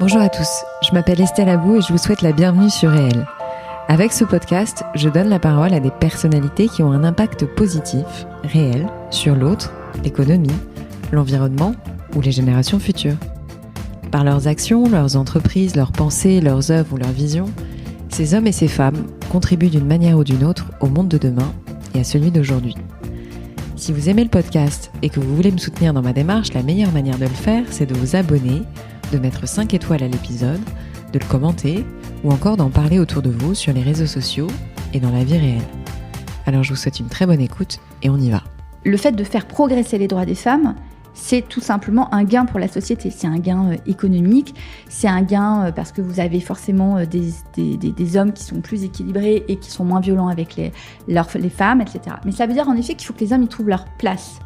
Bonjour à tous, je m'appelle Estelle Abou et je vous souhaite la bienvenue sur Réel. Avec ce podcast, je donne la parole à des personnalités qui ont un impact positif, réel, sur l'autre, l'économie, l'environnement ou les générations futures. Par leurs actions, leurs entreprises, leurs pensées, leurs œuvres ou leurs visions, ces hommes et ces femmes contribuent d'une manière ou d'une autre au monde de demain et à celui d'aujourd'hui. Si vous aimez le podcast et que vous voulez me soutenir dans ma démarche, la meilleure manière de le faire, c'est de vous abonner, de mettre 5 étoiles à l'épisode, de le commenter ou encore d'en parler autour de vous sur les réseaux sociaux et dans la vie réelle. Alors je vous souhaite une très bonne écoute et on y va. Le fait de faire progresser les droits des femmes, c'est tout simplement un gain pour la société. C'est un gain économique, c'est un gain parce que vous avez forcément des hommes qui sont plus équilibrés et qui sont moins violents avec les femmes, etc. Mais ça veut dire en effet qu'il faut que les hommes y trouvent leur place.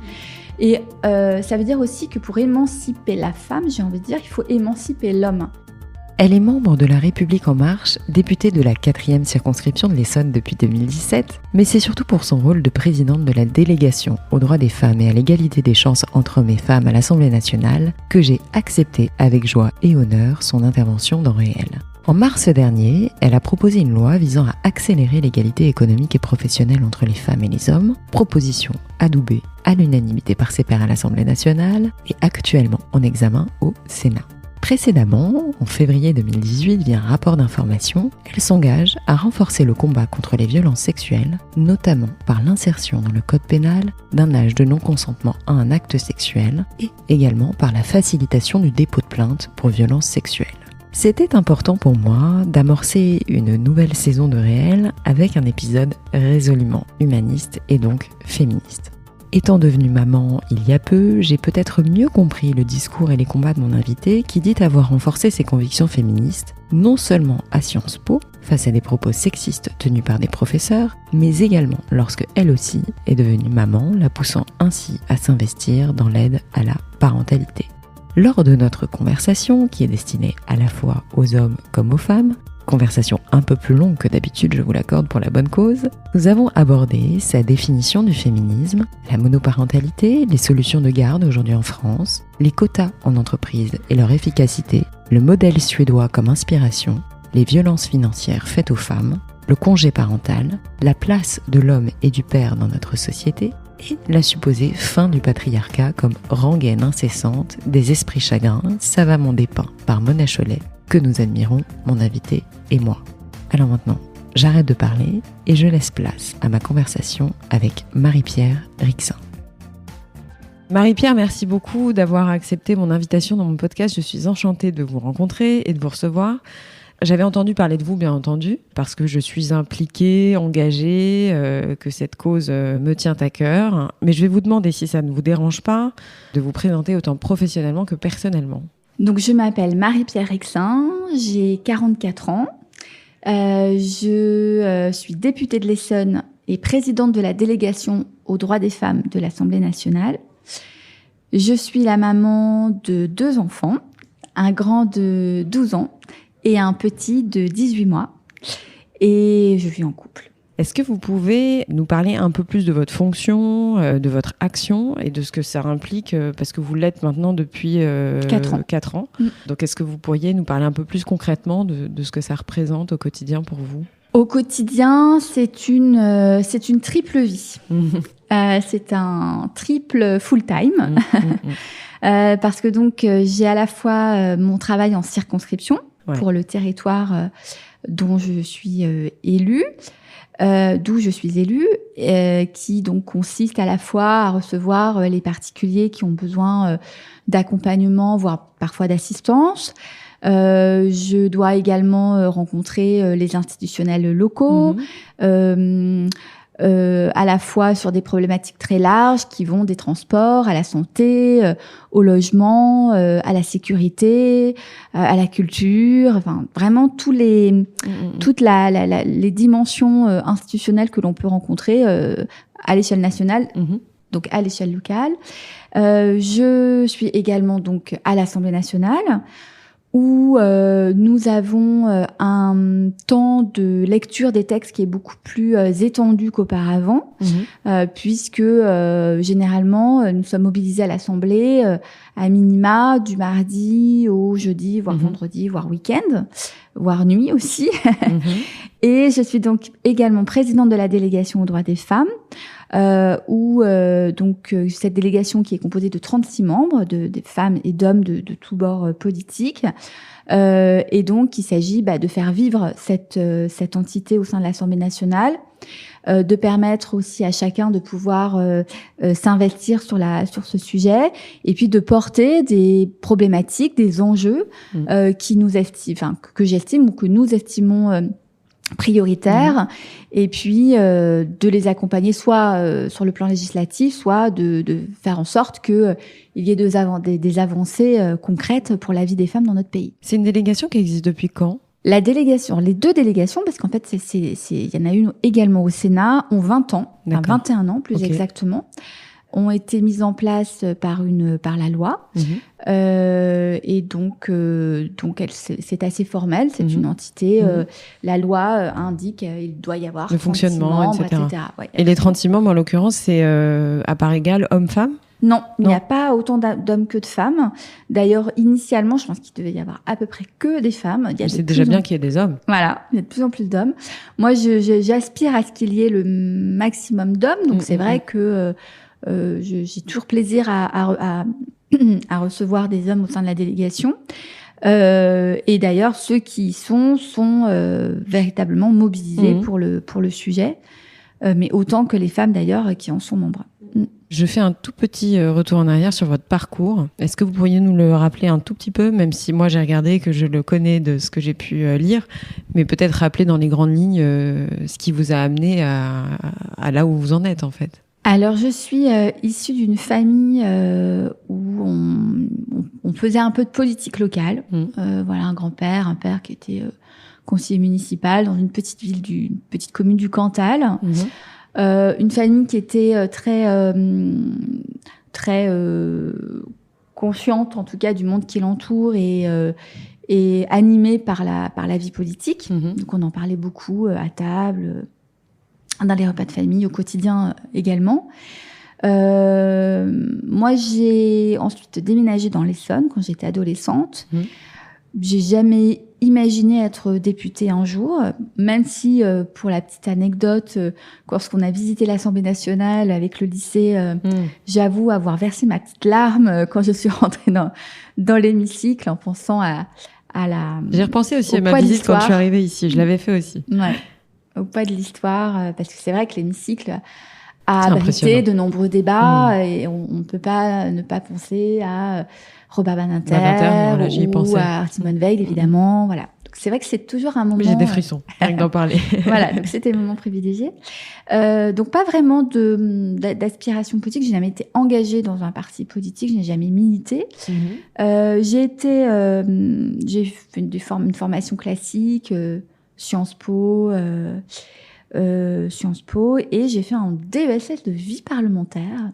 Et ça veut dire aussi que pour émanciper la femme, j'ai envie de dire, il faut émanciper l'homme. Elle est membre de La République En Marche, députée de la 4e circonscription de l'Essonne depuis 2017, mais c'est surtout pour son rôle de présidente de la délégation aux droits des femmes et à l'égalité des chances entre hommes et femmes à l'Assemblée nationale que j'ai accepté avec joie et honneur son intervention dans Réel. En mars dernier, elle a proposé une loi visant à accélérer l'égalité économique et professionnelle entre les femmes et les hommes, proposition adoubée à l'unanimité par ses pairs à l'Assemblée nationale et actuellement en examen au Sénat. Précédemment, en février 2018, via un rapport d'information, elle s'engage à renforcer le combat contre les violences sexuelles, notamment par l'insertion dans le code pénal d'un âge de non-consentement à un acte sexuel et également par la facilitation du dépôt de plainte pour violences sexuelles. C'était important pour moi d'amorcer une nouvelle saison de Réel avec un épisode résolument humaniste et donc féministe. Étant devenue maman il y a peu, j'ai peut-être mieux compris le discours et les combats de mon invitée qui dit avoir renforcé ses convictions féministes, non seulement à Sciences Po, face à des propos sexistes tenus par des professeurs, mais également lorsque elle aussi est devenue maman, la poussant ainsi à s'investir dans l'aide à la parentalité. Lors de notre conversation, qui est destinée à la fois aux hommes comme aux femmes, conversation un peu plus longue que d'habitude, je vous l'accorde pour la bonne cause, nous avons abordé sa définition du féminisme, la monoparentalité, les solutions de garde aujourd'hui en France, les quotas en entreprise et leur efficacité, le modèle suédois comme inspiration, les violences financières faites aux femmes, le congé parental, la place de l'homme et du père dans notre société, et la supposée fin du patriarcat comme rengaine incessante des esprits chagrins savamment dépeints par Mona Chollet, que nous admirons, mon invité et moi. Alors maintenant, j'arrête de parler et je laisse place à ma conversation avec Marie-Pierre Rixain. Marie-Pierre, merci beaucoup d'avoir accepté mon invitation dans mon podcast. Je suis enchantée de vous rencontrer et de vous recevoir. J'avais entendu parler de vous, bien entendu, parce que je suis impliquée, engagée, que cette cause me tient à cœur. Mais je vais vous demander, si ça ne vous dérange pas, de vous présenter autant professionnellement que personnellement. Donc, je m'appelle Marie-Pierre Rixain, j'ai 44 ans. Je suis députée de l'Essonne et présidente de la délégation aux droits des femmes de l'Assemblée nationale. Je suis la maman de 2 enfants, un grand de 12 ans et un petit de 18 mois. Et je vis en couple. Est-ce que vous pouvez nous parler un peu plus de votre fonction, de votre action et de ce que ça implique, parce que vous l'êtes maintenant depuis 4 ans. Donc est-ce que vous pourriez nous parler un peu plus concrètement de ce que ça représente au quotidien pour vous ? Au quotidien, c'est une triple vie. C'est un triple full-time. Parce que donc j'ai à la fois mon travail en circonscription pour le territoire dont je suis élue. D'où je suis élue, qui donc consiste à la fois à recevoir les particuliers qui ont besoin d'accompagnement, voire parfois d'assistance. Je dois également rencontrer les institutionnels locaux, à la fois sur des problématiques très larges qui vont des transports à la santé, au logement, à la sécurité, à la culture, enfin vraiment toutes les dimensions institutionnelles que l'on peut rencontrer à l'échelle nationale, donc à l'échelle locale. Je suis également donc à l'Assemblée nationale où nous avons un temps de lecture des textes qui est beaucoup plus étendu qu'auparavant, puisque généralement nous sommes mobilisés à l'Assemblée à minima du mardi au jeudi, voire vendredi, voire week-end, voire nuit aussi. Et je suis donc également présidente de la délégation aux droits des femmes, où cette délégation qui est composée de 36 membres, des femmes et d'hommes de tous bords politiques, et donc il s'agit de faire vivre cette entité au sein de l'Assemblée nationale, de permettre aussi à chacun de pouvoir s'investir sur ce sujet, et puis de porter des problématiques, des enjeux que j'estime ou que nous estimons prioritaires, et puis de les accompagner soit sur le plan législatif, soit de faire en sorte que il y ait des avancées concrètes pour la vie des femmes dans notre pays. C'est une délégation qui existe depuis quand ? La délégation, les deux délégations, parce qu'en fait, il y en a une également au Sénat, ont 20 ans, enfin 21 ans plus exactement, ont été mises en place par la loi. Et donc c'est assez formel, c'est une entité. La loi indique qu'il doit y avoir le fonctionnement, membres, etc. Ouais. Et les 36 membres, en l'occurrence, c'est à part égale hommes-femmes ? Non, il n'y a pas autant d'hommes que de femmes. D'ailleurs, initialement, je pense qu'il devait y avoir à peu près que des femmes. C'est déjà bien qu'il y ait des hommes. Voilà, il y a de plus en plus d'hommes. Moi, j'aspire à ce qu'il y ait le maximum d'hommes. Donc, c'est vrai que j'ai toujours plaisir à recevoir des hommes au sein de la délégation. Et d'ailleurs, ceux qui y sont véritablement mobilisés pour le sujet, mais autant que les femmes d'ailleurs qui en sont membres. Je fais un tout petit retour en arrière sur votre parcours. Est-ce que vous pourriez nous le rappeler un tout petit peu, même si moi j'ai regardé et que je le connais de ce que j'ai pu lire, mais peut-être rappeler dans les grandes lignes ce qui vous a amené à là où vous en êtes en fait. Alors, je suis issue d'une famille où on faisait un peu de politique locale. Voilà, un grand-père, un père qui était conseiller municipal dans une petite commune du Cantal. Une famille qui était très consciente, en tout cas, du monde qui l'entoure et animée par la vie politique. Donc, on en parlait beaucoup à table, dans les repas de famille, au quotidien également. Moi, j'ai ensuite déménagé dans l'Essonne quand j'étais adolescente. J'ai jamais imaginé être députée un jour, même si, pour la petite anecdote, lorsqu'on a visité l'Assemblée nationale avec le lycée, j'avoue avoir versé ma petite larme quand je suis rentrée dans l'hémicycle en pensant à la... J'ai repensé aussi à ma visite quand je suis arrivée ici, je l'avais fait aussi. Ouais. Au poids de l'histoire, parce que c'est vrai que l'hémicycle a abrité de nombreux débats et on ne peut pas ne pas penser à Robert Badinter ou à Simone Veil, évidemment. Voilà. Donc c'est vrai que c'est toujours un moment... J'ai des frissons, rien que d'en parler. Voilà, donc c'était un moment privilégié. Donc pas vraiment d'aspiration politique. J'ai jamais été engagée dans un parti politique, je n'ai jamais milité. J'ai fait une formation classique, Sciences Po, et j'ai fait un DESS de vie parlementaire.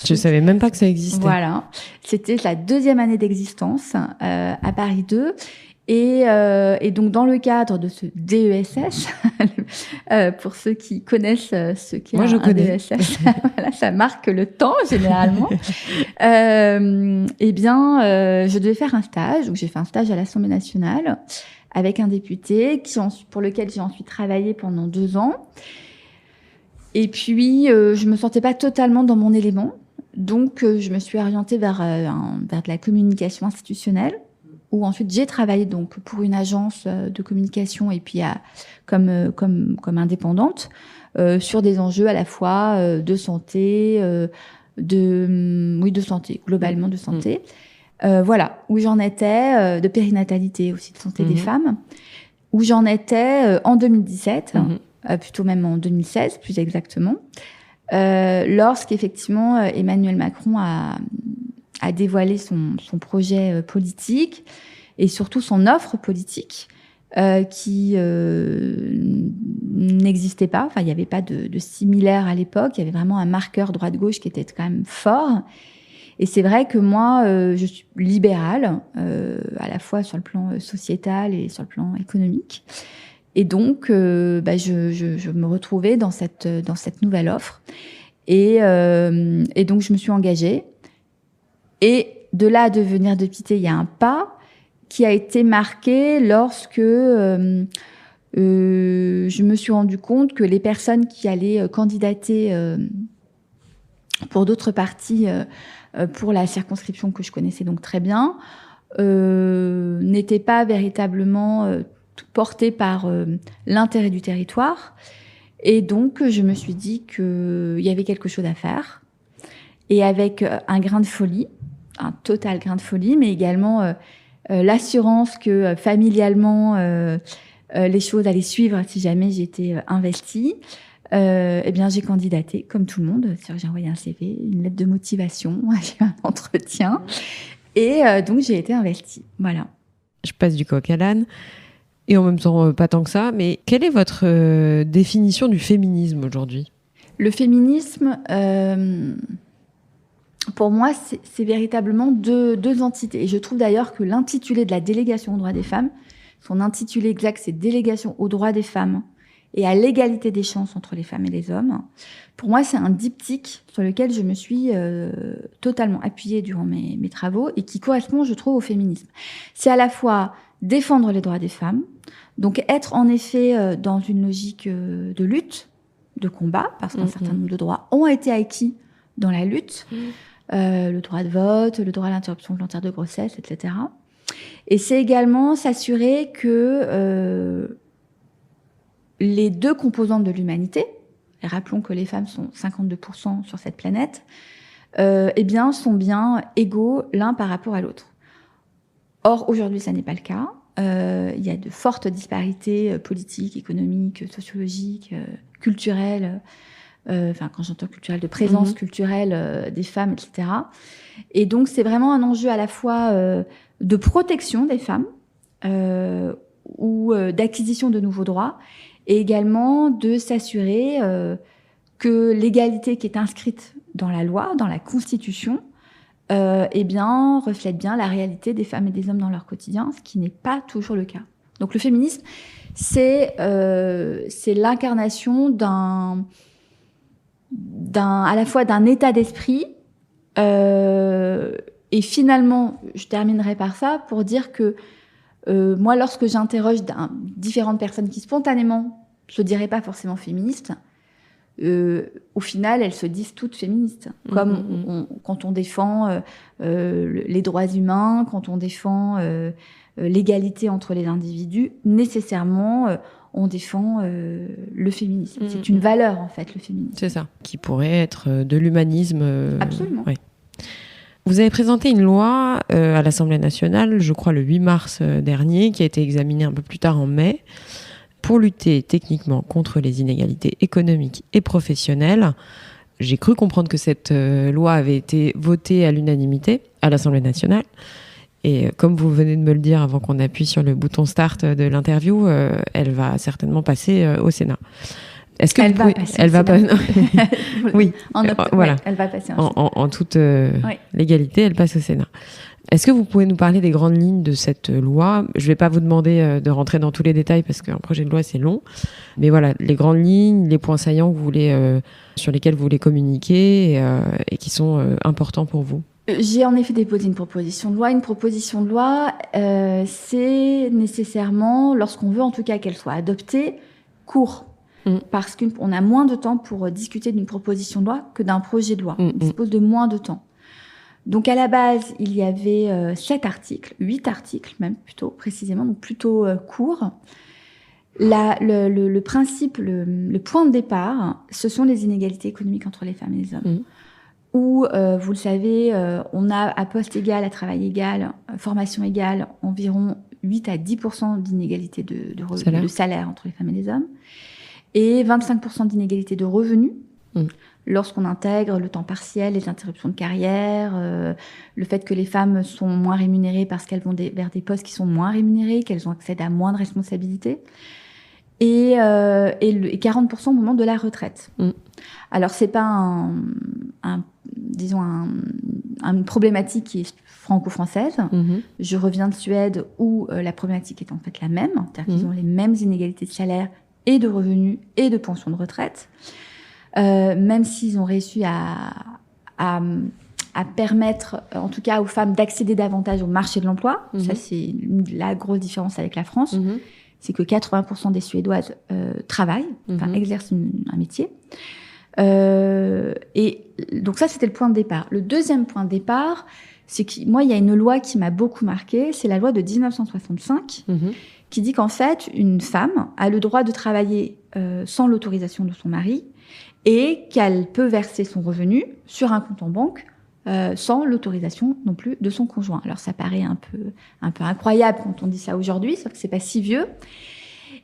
Je savais même pas que ça existait. Voilà, c'était la 2e année d'existence à Paris 2. Et donc dans le cadre de ce DESS, pour ceux qui connaissent ce qu'est un DESS, voilà, ça marque le temps généralement. Je devais faire un stage, donc j'ai fait un stage à l'Assemblée nationale avec un député pour lequel j'ai ensuite travaillé pendant 2 ans. Et puis, je me sentais pas totalement dans mon élément. Donc, je me suis orientée vers de la communication institutionnelle, où ensuite j'ai travaillé donc pour une agence de communication et puis comme indépendante sur des enjeux à la fois de santé, de santé, globalement de santé. Voilà, où j'en étais, de périnatalité aussi, de santé des femmes, où j'en étais en 2017, plutôt même en 2016, plus exactement, lorsqu'effectivement Emmanuel Macron a dévoilé son projet politique et surtout son offre politique qui n'existait pas. Enfin, il n'y avait pas de similaire à l'époque. Il y avait vraiment un marqueur droite-gauche qui était quand même fort. Et c'est vrai que moi, je suis libérale, à la fois sur le plan sociétal et sur le plan économique. Et donc, je me retrouvais dans cette nouvelle offre. Et donc, je me suis engagée. Et de là à devenir députée, il y a un pas qui a été marqué lorsque je me suis rendu compte que les personnes qui allaient candidater pour d'autres partis, pour la circonscription que je connaissais donc très bien, n'étaient pas véritablement portées par l'intérêt du territoire. Et donc, je me suis dit qu'il y avait quelque chose à faire. Et avec un grain de folie, un total grain de folie, mais également l'assurance que familialement, les choses allaient suivre si jamais j'étais investie, eh bien, j'ai candidaté, comme tout le monde. J'ai envoyé un CV, une lettre de motivation, j'ai eu un entretien. Et donc, j'ai été investie. Voilà. Je passe du coq à l'âne. Et en même temps, pas tant que ça. Mais quelle est votre définition du féminisme aujourd'hui ? Le féminisme, pour moi, c'est véritablement deux entités. Et je trouve d'ailleurs que l'intitulé de la délégation aux droits des femmes, son intitulé exact, c'est Délégation aux droits des femmes et à l'égalité des chances entre les femmes et les hommes. Pour moi, c'est un diptyque sur lequel je me suis totalement appuyée durant mes travaux et qui correspond, je trouve, au féminisme. C'est à la fois défendre les droits des femmes, donc être en effet dans une logique de lutte, de combat, parce qu'un certain nombre de droits ont été acquis dans la lutte, le droit de vote, le droit à l'interruption volontaire de grossesse, etc. Et c'est également s'assurer que les deux composantes de l'humanité, et rappelons que les femmes sont 52% sur cette planète, eh bien, sont bien égaux l'un par rapport à l'autre. Or, aujourd'hui, ça n'est pas le cas. Il y a de fortes disparités politiques, économiques, sociologiques, culturelles, quand j'entends culturelle, de présence culturelle des femmes, etc. Et donc, c'est vraiment un enjeu à la fois de protection des femmes ou d'acquisition de nouveaux droits, et également de s'assurer que l'égalité qui est inscrite dans la loi, dans la Constitution, eh bien, reflète bien la réalité des femmes et des hommes dans leur quotidien, ce qui n'est pas toujours le cas. Donc le féminisme, c'est l'incarnation à la fois d'un état d'esprit, et finalement, je terminerai par ça pour dire que moi, lorsque j'interroge différentes personnes qui spontanément se diraient pas forcément féministes, au final, elles se disent toutes féministes. Comme quand on défend les droits humains, quand on défend l'égalité entre les individus, nécessairement, on défend le féminisme. C'est une valeur, en fait, le féminisme. C'est ça, qui pourrait être de l'humanisme. Absolument. Ouais. Vous avez présenté une loi à l'Assemblée nationale, je crois le 8 mars dernier, qui a été examinée un peu plus tard en mai, pour lutter techniquement contre les inégalités économiques et professionnelles. J'ai cru comprendre que cette loi avait été votée à l'unanimité à l'Assemblée nationale. Et comme vous venez de me le dire avant qu'on appuie sur le bouton start de l'interview, elle va certainement passer au Sénat. Est-ce que elle va passer oui, voilà. Elle va passer en toute légalité, elle passe au Sénat. Est-ce que vous pouvez nous parler des grandes lignes de cette loi ? Je ne vais pas vous demander de rentrer dans tous les détails parce qu'un projet de loi, c'est long. Mais voilà, les grandes lignes, les points saillants que vous voulez, sur lesquels vous voulez communiquer et qui sont importants pour vous. J'ai en effet déposé une proposition de loi. Une proposition de loi, c'est nécessairement, lorsqu'on veut en tout cas qu'elle soit adoptée, court. Parce qu'on a moins de temps pour discuter d'une proposition de loi que d'un projet de loi. On dispose de moins de temps. Donc à la base, il y avait 8 articles même plutôt précisément, donc plutôt court. Le principe, le point de départ, ce sont les inégalités économiques entre les femmes et les hommes. Où, vous le savez, on a à poste égal, à travail égal, formation égale, environ 8 à 10% d'inégalité de salaire entre les femmes et les hommes. Et 25% d'inégalité de revenus lorsqu'on intègre le temps partiel, les interruptions de carrière, le fait que les femmes sont moins rémunérées parce qu'elles vont vers des postes qui sont moins rémunérés, qu'elles ont accès à moins de responsabilités, et 40% au moment de la retraite. Alors c'est pas une problématique qui est franco-française. Je reviens de Suède où la problématique est en fait la même. C'est-à-dire qu'ils ont les mêmes inégalités de salaire et de revenus et de pension de retraite. Même s'ils ont réussi à permettre, en tout cas aux femmes, d'accéder davantage au marché de l'emploi. Ça, c'est la grosse différence avec la France. C'est que 80% des Suédoises travaillent, exercent un métier. Et donc ça, c'était le point de départ. Le deuxième point de départ, c'est que moi, il y a une loi qui m'a beaucoup marquée. C'est la loi de 1965 qui dit qu'en fait, une femme a le droit de travailler sans l'autorisation de son mari et qu'elle peut verser son revenu sur un compte en banque sans l'autorisation non plus de son conjoint. Alors ça paraît un peu incroyable quand on dit ça aujourd'hui, sauf que c'est pas si vieux.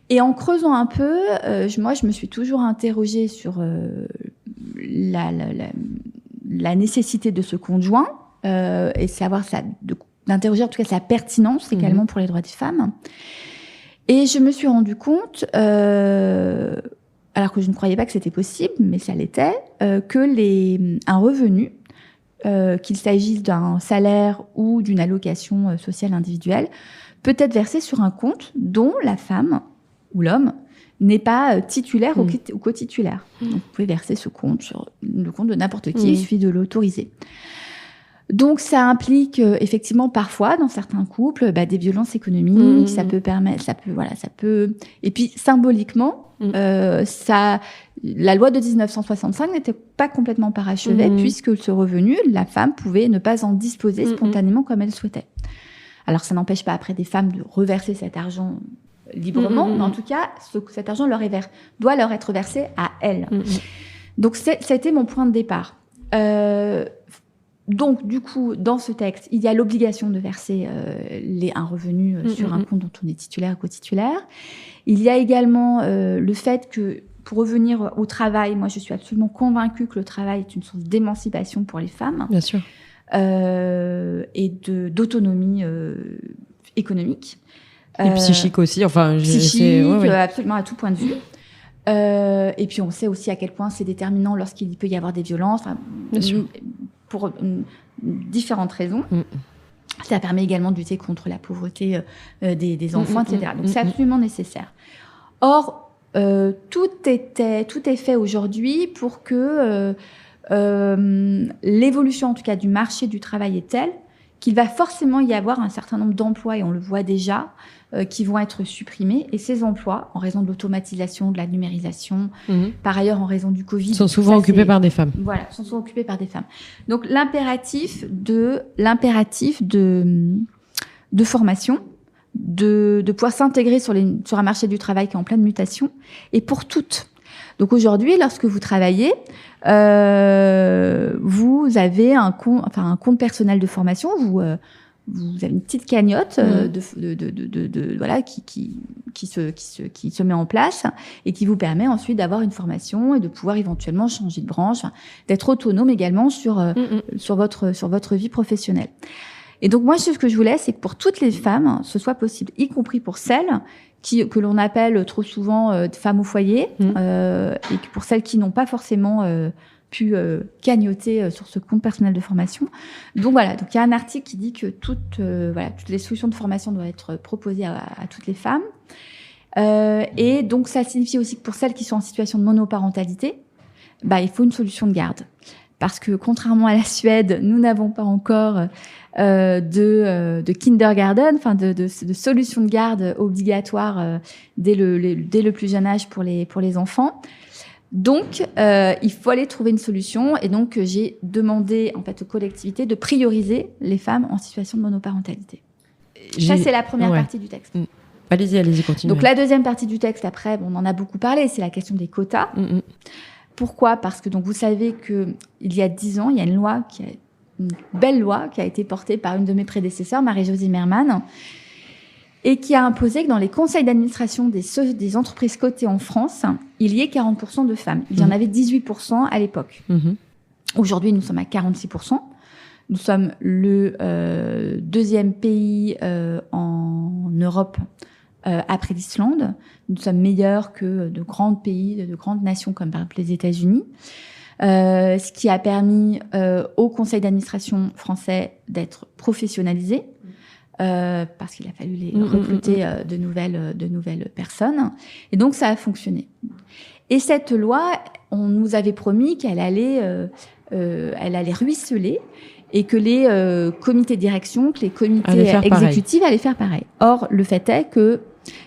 Et en creusant un peu, moi je me suis toujours interrogée sur la nécessité de ce conjoint et savoir d'interroger en tout cas sa pertinence également pour les droits des femmes. Et je me suis rendu compte, alors que je ne croyais pas que c'était possible, mais ça l'était, que un revenu, qu'il s'agisse d'un salaire ou d'une allocation sociale individuelle, peut être versé sur un compte dont la femme ou l'homme n'est pas titulaire ou co-titulaire. Donc, vous pouvez verser ce compte sur le compte de n'importe qui, il suffit de l'autoriser. Donc, ça implique effectivement parfois, dans certains couples, des violences économiques. Ça peut permettre, ça peut. Et puis symboliquement, la loi de 1965 n'était pas complètement parachevée puisque ce revenu, la femme pouvait ne pas en disposer spontanément comme elle souhaitait. Alors, ça n'empêche pas après des femmes de reverser cet argent librement, mais en tout cas, cet argent doit leur être versé à elles. Donc, ça a été mon point de départ. Donc, du coup, dans ce texte, il y a l'obligation de verser un revenu sur un compte dont on est titulaire ou co-titulaire. Il y a également le fait que, pour revenir au travail, moi, je suis absolument convaincue que le travail est une source d'émancipation pour les femmes. Bien sûr. Et d'autonomie économique. Et psychique aussi. Enfin, absolument à tout point de vue. Et puis, on sait aussi à quel point c'est déterminant lorsqu'il peut y avoir des violences. Bien sûr. Pour différentes raisons. Ça permet également de lutter contre la pauvreté des enfants, etc. Donc, c'est absolument nécessaire. Or, tout est fait aujourd'hui pour que l'évolution, en tout cas, du marché du travail est telle qu'il va forcément y avoir un certain nombre d'emplois, et on le voit déjà, qui vont être supprimés. Et ces emplois, en raison de l'automatisation, de la numérisation, par ailleurs en raison du Covid... sont souvent occupés par des femmes. Voilà, sont souvent occupés par des femmes. Donc l'impératif de formation, de pouvoir s'intégrer sur un marché du travail qui est en pleine mutation, et pour toutes. Donc aujourd'hui, lorsque vous travaillez, vous avez un compte personnel de formation, vous avez une petite cagnotte qui se met en place et qui vous permet ensuite d'avoir une formation et de pouvoir éventuellement changer de branche, d'être autonome également sur votre vie professionnelle. Et donc moi, ce que je voulais, c'est que pour toutes les femmes, ce soit possible, y compris pour celles que l'on appelle trop souvent femmes au foyer, et que pour celles qui n'ont pas forcément pu cagnoter sur ce compte personnel de formation. Donc voilà, donc il y a un article qui dit que toutes les solutions de formation doivent être proposées à toutes les femmes. Et donc ça signifie aussi que pour celles qui sont en situation de monoparentalité, il faut une solution de garde. Parce que contrairement à la Suède, nous n'avons pas encore de kindergarten, enfin de solution de garde obligatoire dès le plus jeune âge pour les enfants. Donc, il faut aller trouver une solution. Et donc, j'ai demandé en fait aux collectivités de prioriser les femmes en situation de monoparentalité. Ça, c'est la première partie du texte. Allez-y, continuez. Donc, la deuxième partie du texte, après, on en a beaucoup parlé, c'est la question des quotas. Pourquoi ? Parce que donc vous savez que il y a 10 ans, il y a une belle loi qui a été portée par une de mes prédécesseurs, Marie-Jo Zimmermann, et qui a imposé que dans les conseils d'administration des entreprises cotées en France, il y ait 40% de femmes. Il y en avait 18% à l'époque. Aujourd'hui, nous sommes à 46%. Nous sommes le deuxième pays en Europe après l'Islande. Nous sommes meilleurs que de grands pays, de grandes nations comme par exemple les États-Unis. ce qui a permis au conseil d'administration français d'être professionnalisé. Parce qu'il a fallu les recruter de nouvelles personnes. Et donc, ça a fonctionné. Et cette loi, on nous avait promis qu'elle allait ruisseler et que les comités de direction, que les comités exécutifs allaient faire pareil. Or, le fait est que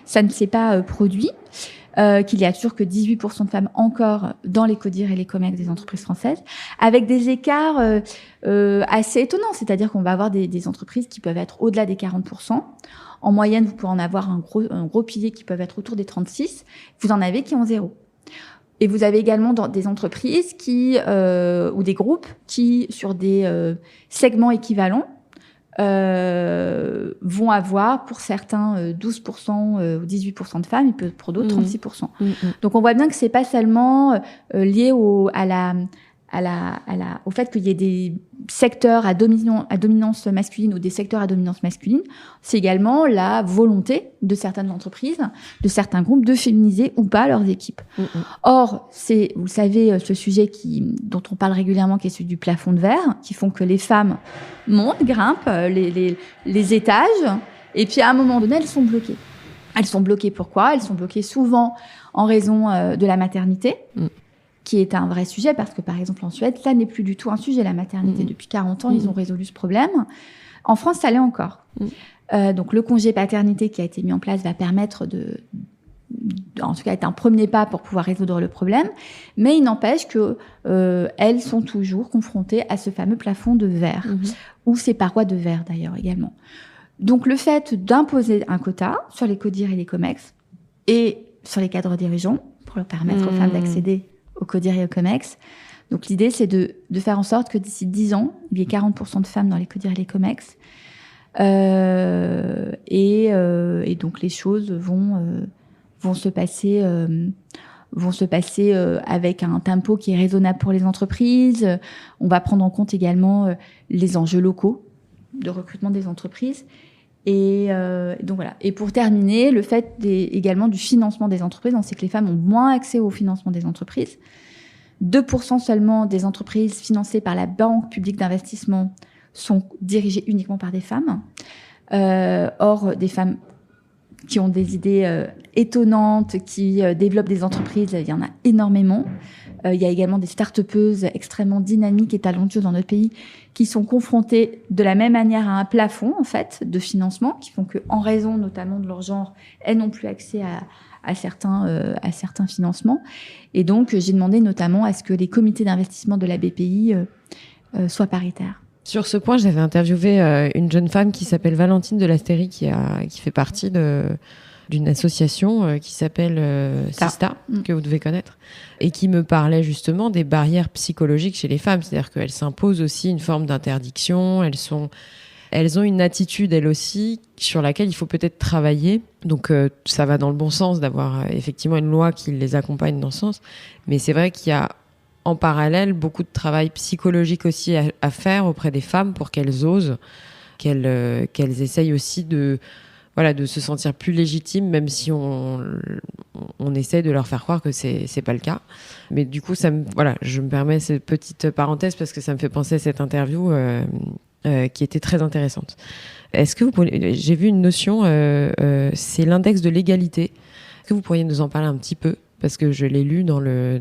ça ne s'est pas produit, qu'il y a toujours que 18% de femmes encore dans les CODIR et les COMEX des entreprises françaises, avec des écarts assez étonnants. C'est-à-dire qu'on va avoir des entreprises qui peuvent être au-delà des 40%. En moyenne, vous pouvez en avoir un gros pilier qui peuvent être autour des 36%. Vous en avez qui ont 0. Et vous avez également des entreprises ou des groupes qui, sur des segments équivalents, vont avoir pour certains 12% ou 18% de femmes, et pour d'autres 36%. Donc on voit bien que c'est pas seulement lié au fait qu'il y ait des secteurs à dominance masculine ou des secteurs à dominance masculine. C'est également la volonté de certaines entreprises, de certains groupes, de féminiser ou pas leurs équipes. Or, c'est, vous savez, ce sujet dont on parle régulièrement, qui est celui du plafond de verre, qui font que les femmes grimpent les étages, et puis à un moment donné, elles sont bloquées. Elles sont bloquées pourquoi ? Elles sont bloquées souvent en raison de la maternité, qui est un vrai sujet, parce que, par exemple, en Suède, ça n'est plus du tout un sujet, la maternité. Depuis 40 ans, ils ont résolu ce problème. En France, ça l'est encore. Donc, le congé paternité qui a été mis en place va permettre en tout cas, être un premier pas pour pouvoir résoudre le problème. Mais il n'empêche que elles sont toujours confrontées à ce fameux plafond de verre, ou ces parois de verre, d'ailleurs, également. Donc, le fait d'imposer un quota sur les CODIR et les COMEX, et sur les cadres dirigeants, pour leur permettre aux femmes d'accéder au CODIR et au COMEX. Donc, l'idée, c'est de faire en sorte que d'ici 10 ans, il y ait 40% de femmes dans les CODIR et les COMEX. Et donc, les choses vont se passer avec un tempo qui est raisonnable pour les entreprises. On va prendre en compte également les enjeux locaux de recrutement des entreprises. Et donc voilà. Et pour terminer, le fait également du financement des entreprises, on sait que les femmes ont moins accès au financement des entreprises. 2% seulement des entreprises financées par la Banque publique d'investissement sont dirigées uniquement par des femmes. Or, des femmes qui ont des idées étonnantes, qui développent des entreprises, il y en a énormément. Il y a également des start-upeuses extrêmement dynamiques et talentueuses dans notre pays qui sont confrontées de la même manière à un plafond, en fait, de financement, qui font que, en raison notamment de leur genre, elles n'ont plus accès à certains financements. Et donc, j'ai demandé notamment à ce que les comités d'investissement de la BPI soient paritaires. Sur ce point, j'avais interviewé une jeune femme qui s'appelle Valentine de Lastérie, qui fait partie d'une association qui s'appelle Sista, que vous devez connaître, et qui me parlait justement des barrières psychologiques chez les femmes. C'est-à-dire qu'elles s'imposent aussi une forme d'interdiction, elles ont une attitude, elles aussi, sur laquelle il faut peut-être travailler. Donc, ça va dans le bon sens d'avoir effectivement une loi qui les accompagne dans ce sens. Mais c'est vrai qu'il y a en parallèle beaucoup de travail psychologique aussi à faire auprès des femmes pour qu'elles osent, qu'elles essayent aussi de se sentir plus légitimes, même si on essaie de leur faire croire que c'est pas le cas. Mais du coup, je me permets cette petite parenthèse parce que ça me fait penser à cette interview qui était très intéressante. Est-ce que j'ai vu une notion, c'est l'index de l'égalité. Est-ce que vous pourriez nous en parler un petit peu ? Parce que je l'ai lu dans le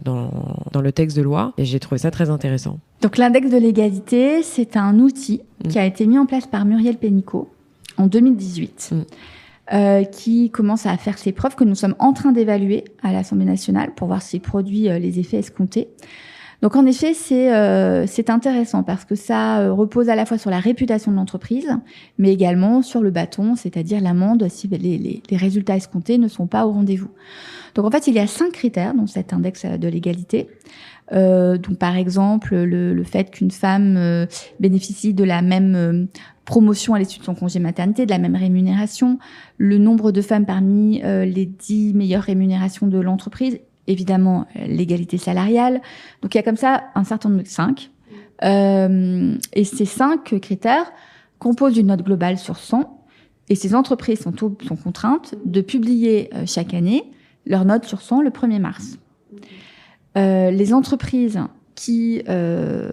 texte de loi et j'ai trouvé ça très intéressant. Donc l'index de l'égalité, c'est un outil qui a été mis en place par Muriel Pénicaud en 2018, qui commence à faire ses preuves, que nous sommes en train d'évaluer à l'Assemblée nationale pour voir s'il produit les effets escomptés. Donc en effet, c'est intéressant parce que ça repose à la fois sur la réputation de l'entreprise, mais également sur le bâton, c'est-à-dire l'amende si les résultats escomptés ne sont pas au rendez-vous. Donc en fait, il y a 5 critères dans cet index de l'égalité. Donc par exemple, le fait qu'une femme bénéficie de la même promotion à l'issue de son congé maternité, de la même rémunération, le nombre de femmes parmi les 10 meilleures rémunérations de l'entreprise, évidemment l'égalité salariale. Donc il y a comme ça un certain nombre de 5. Et ces 5 critères composent une note globale sur 100. Et ces entreprises sont contraintes de publier chaque année leur note sur 100 le 1er mars. Les entreprises qui ne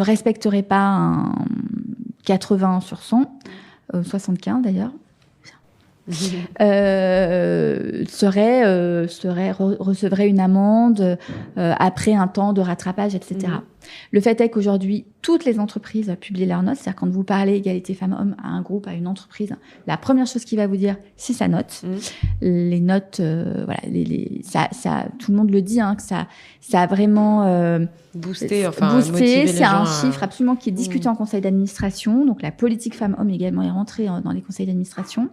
respecterait pas un 80 sur 100, 75 d'ailleurs, recevrait une amende après un temps de rattrapage, etc. Le fait est qu'aujourd'hui, toutes les entreprises publient leurs notes. C'est-à-dire quand vous parlez égalité femmes-hommes à un groupe, à une entreprise, la première chose qu'il va vous dire, c'est sa note. Les notes, voilà, ça, tout le monde le dit, hein, que ça a vraiment boosté. C'est un chiffre absolument qui est discuté en conseil d'administration. Donc la politique femmes-hommes également est rentrée dans les conseils d'administration.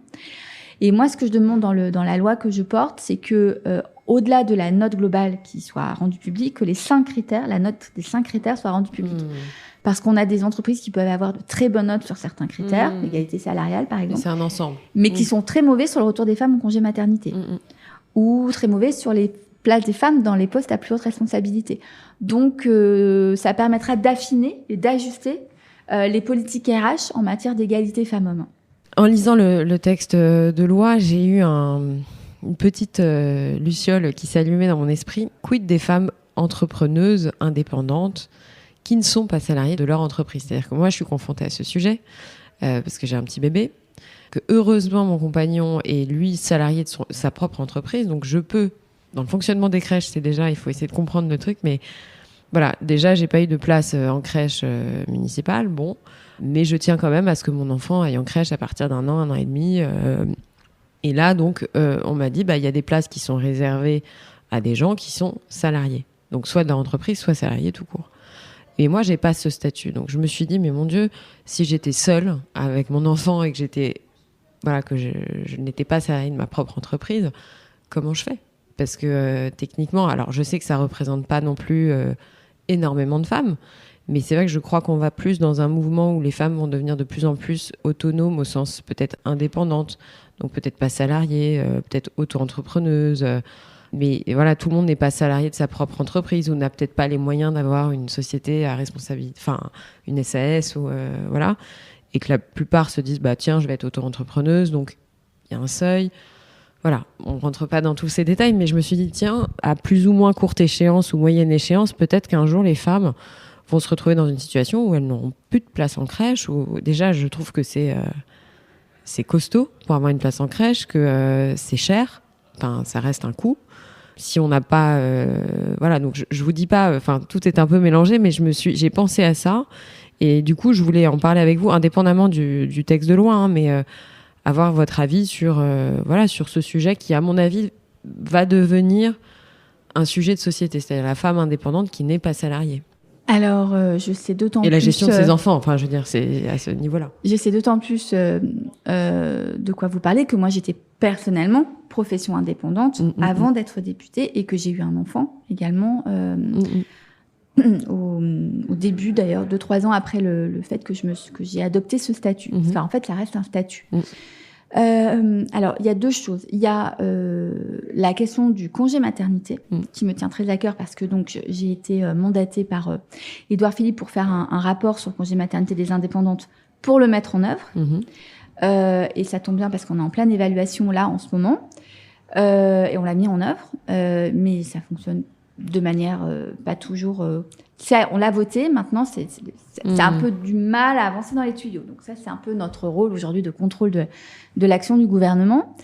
Et moi, ce que je demande dans la loi que je porte, c'est que au-delà de la note globale qui soit rendue publique, que la note des 5 critères soit rendue publique. Parce qu'on a des entreprises qui peuvent avoir de très bonnes notes sur certains critères, l'égalité salariale par exemple. C'est un ensemble. Mais qui sont très mauvais sur le retour des femmes au congé maternité. Ou très mauvais sur les places des femmes dans les postes à plus haute responsabilité. Donc, ça permettra d'affiner et d'ajuster les politiques RH en matière d'égalité femmes-hommes. En lisant le texte de loi, j'ai eu une petite luciole qui s'allumait dans mon esprit. Quid des femmes entrepreneuses, indépendantes, qui ne sont pas salariées de leur entreprise? C'est-à-dire que moi, je suis confrontée à ce sujet, parce que j'ai un petit bébé, que heureusement, mon compagnon est, lui, salarié de sa propre entreprise, donc je peux, dans le fonctionnement des crèches, c'est déjà, il faut essayer de comprendre le truc, mais voilà, déjà, j'ai pas eu de place en crèche municipale, bon, mais je tiens quand même à ce que mon enfant aille en crèche à partir d'un an et demi. Et là, donc, on m'a dit, il y a des places qui sont réservées à des gens qui sont salariés. Donc, soit de l'entreprise, soit salariés tout court. Et moi, j'ai pas ce statut. Donc, je me suis dit, mais mon Dieu, si j'étais seule avec mon enfant et que je n'étais pas salariée de ma propre entreprise, comment je fais? Parce que techniquement, alors je sais que ça représente pas non plus énormément de femmes, mais c'est vrai que je crois qu'on va plus dans un mouvement où les femmes vont devenir de plus en plus autonomes, au sens peut-être indépendantes, donc peut-être pas salariées, peut-être auto-entrepreneuses. Mais voilà, tout le monde n'est pas salarié de sa propre entreprise ou n'a peut-être pas les moyens d'avoir une société à responsabilité, enfin une SAS ou voilà. Et que la plupart se disent, tiens, je vais être auto-entrepreneuse, donc il y a un seuil. Voilà, on rentre pas dans tous ces détails, mais je me suis dit, tiens, à plus ou moins courte échéance ou moyenne échéance, peut-être qu'un jour les femmes vont se retrouver dans une situation où elles n'auront plus de place en crèche, où déjà je trouve que c'est costaud pour avoir une place en crèche, que c'est cher, enfin ça reste un coût. Si on n'a pas, voilà, donc je vous dis pas, enfin tout est un peu mélangé, mais j'ai pensé à ça et du coup je voulais en parler avec vous, indépendamment du texte de loi, hein, mais avoir votre avis sur ce sujet qui, à mon avis, va devenir un sujet de société, c'est-à-dire la femme indépendante qui n'est pas salariée. Alors, je sais d'autant plus... Et la gestion de ses enfants, enfin, je veux dire, c'est à ce niveau-là. Je sais d'autant plus de quoi vous parlez que moi, j'étais personnellement profession indépendante avant d'être députée et que j'ai eu un enfant également au début, d'ailleurs, 2-3 ans après le fait que j'ai adopté ce statut. Enfin, en fait, ça reste un statut. Alors, il y a 2 choses. Il y a la question du congé maternité qui me tient très à cœur parce que donc j'ai été mandatée par Édouard Philippe pour faire un rapport sur le congé maternité des indépendantes pour le mettre en œuvre. Et ça tombe bien parce qu'on est en pleine évaluation là en ce moment et on l'a mis en œuvre, mais ça fonctionne de manière pas toujours... on l'a voté, maintenant c'est un peu du mal à avancer dans les tuyaux. Donc ça, c'est un peu notre rôle aujourd'hui de contrôle de l'action du gouvernement.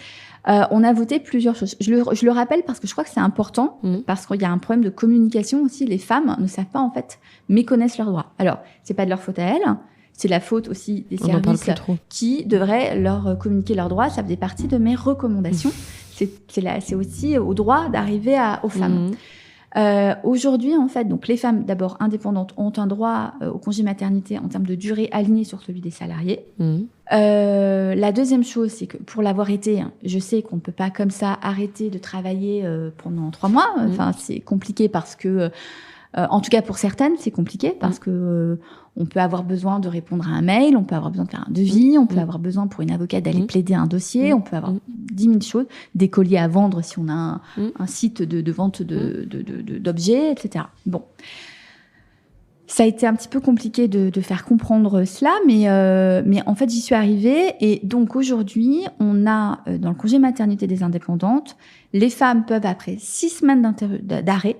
On a voté plusieurs choses. Je le rappelle parce que je crois que c'est important, parce qu'il y a un problème de communication aussi. Les femmes ne savent pas, en fait, méconnaissent leurs droits. Alors, c'est pas de leur faute à elles, c'est la faute aussi des services qui devraient leur communiquer leurs droits. Ça faisait partie de mes recommandations. C'est aussi au droit d'arriver aux femmes. Aujourd'hui, en fait, donc les femmes, d'abord indépendantes, ont un droit au congé maternité en termes de durée aligné sur celui des salariés. La deuxième chose, c'est que pour l'avoir été, je sais qu'on ne peut pas comme ça arrêter de travailler pendant 3 mois. Enfin, c'est compliqué parce que, en tout cas pour certaines, c'est compliqué parce que on peut avoir besoin de répondre à un mail, on peut avoir besoin de faire un devis, on peut avoir besoin pour une avocate d'aller plaider un dossier, on peut avoir 10 000 choses, des colliers à vendre si on a un site de vente d'objets, etc. Bon. Ça a été un petit peu compliqué de faire comprendre cela, mais en fait, j'y suis arrivée. Et donc, aujourd'hui, on a, dans le congé maternité des indépendantes, les femmes peuvent, après 6 semaines d'arrêt,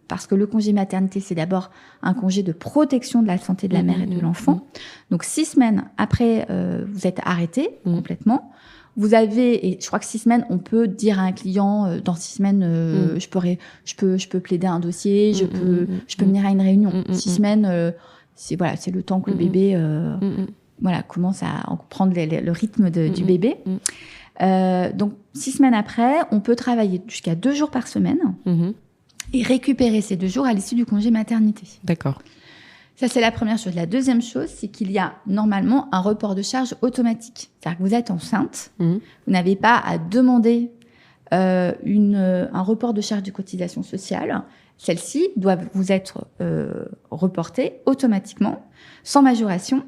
parce que le congé maternité, c'est d'abord un congé de protection de la santé de la mère et de l'enfant. Donc 6 semaines après, vous êtes arrêté complètement. Vous avez, et je crois que 6 semaines, on peut dire à un client, dans 6 semaines, je peux plaider un dossier, je peux venir à une réunion. 6 semaines, c'est le temps que le bébé commence à prendre le rythme du bébé. Donc 6 semaines après, on peut travailler jusqu'à 2 jours par semaine et récupérer ces 2 jours à l'issue du congé maternité. D'accord. Ça, c'est la première chose. La deuxième chose, c'est qu'il y a normalement un report de charge automatique. C'est-à-dire que vous êtes enceinte, vous n'avez pas à demander un report de charge de cotisation sociale. Celles-ci doivent vous être reportées automatiquement, sans majoration,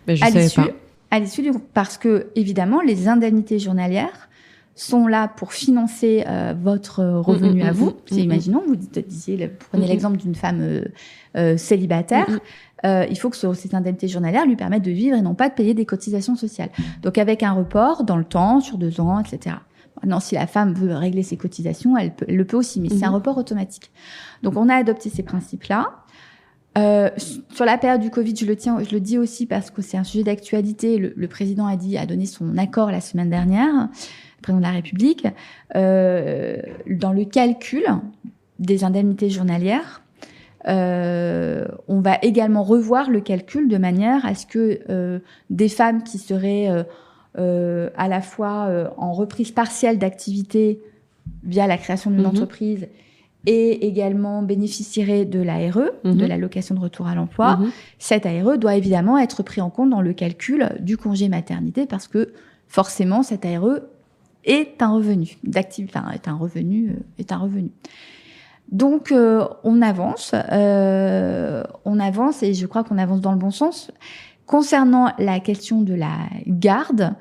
à l'issue du groupe. Parce que, évidemment, les indemnités journalières sont là pour financer votre revenu à vous. Imaginons, vous prenez l'exemple d'une femme célibataire. Il faut que ces indemnités journalières lui permettent de vivre et non pas de payer des cotisations sociales. Donc, avec un report dans le temps, sur 2 ans, etc. Maintenant, si la femme veut régler ses cotisations, elle le peut aussi, mais c'est un report automatique. Donc, on a adopté ces principes-là. Sur la période du Covid, je le dis aussi parce que c'est un sujet d'actualité. Le président a donné son accord la semaine dernière, le président de la République, dans le calcul des indemnités journalières. On va également revoir le calcul de manière à ce que des femmes qui seraient à la fois en reprise partielle d'activité via la création d'une entreprise et également bénéficieraient de l'ARE, de l'allocation de retour à l'emploi. Cette ARE doit évidemment être pris en compte dans le calcul du congé maternité parce que forcément cette ARE est un revenu est un revenu. Donc on avance et je crois qu'on avance dans le bon sens. Concernant la question de la garde,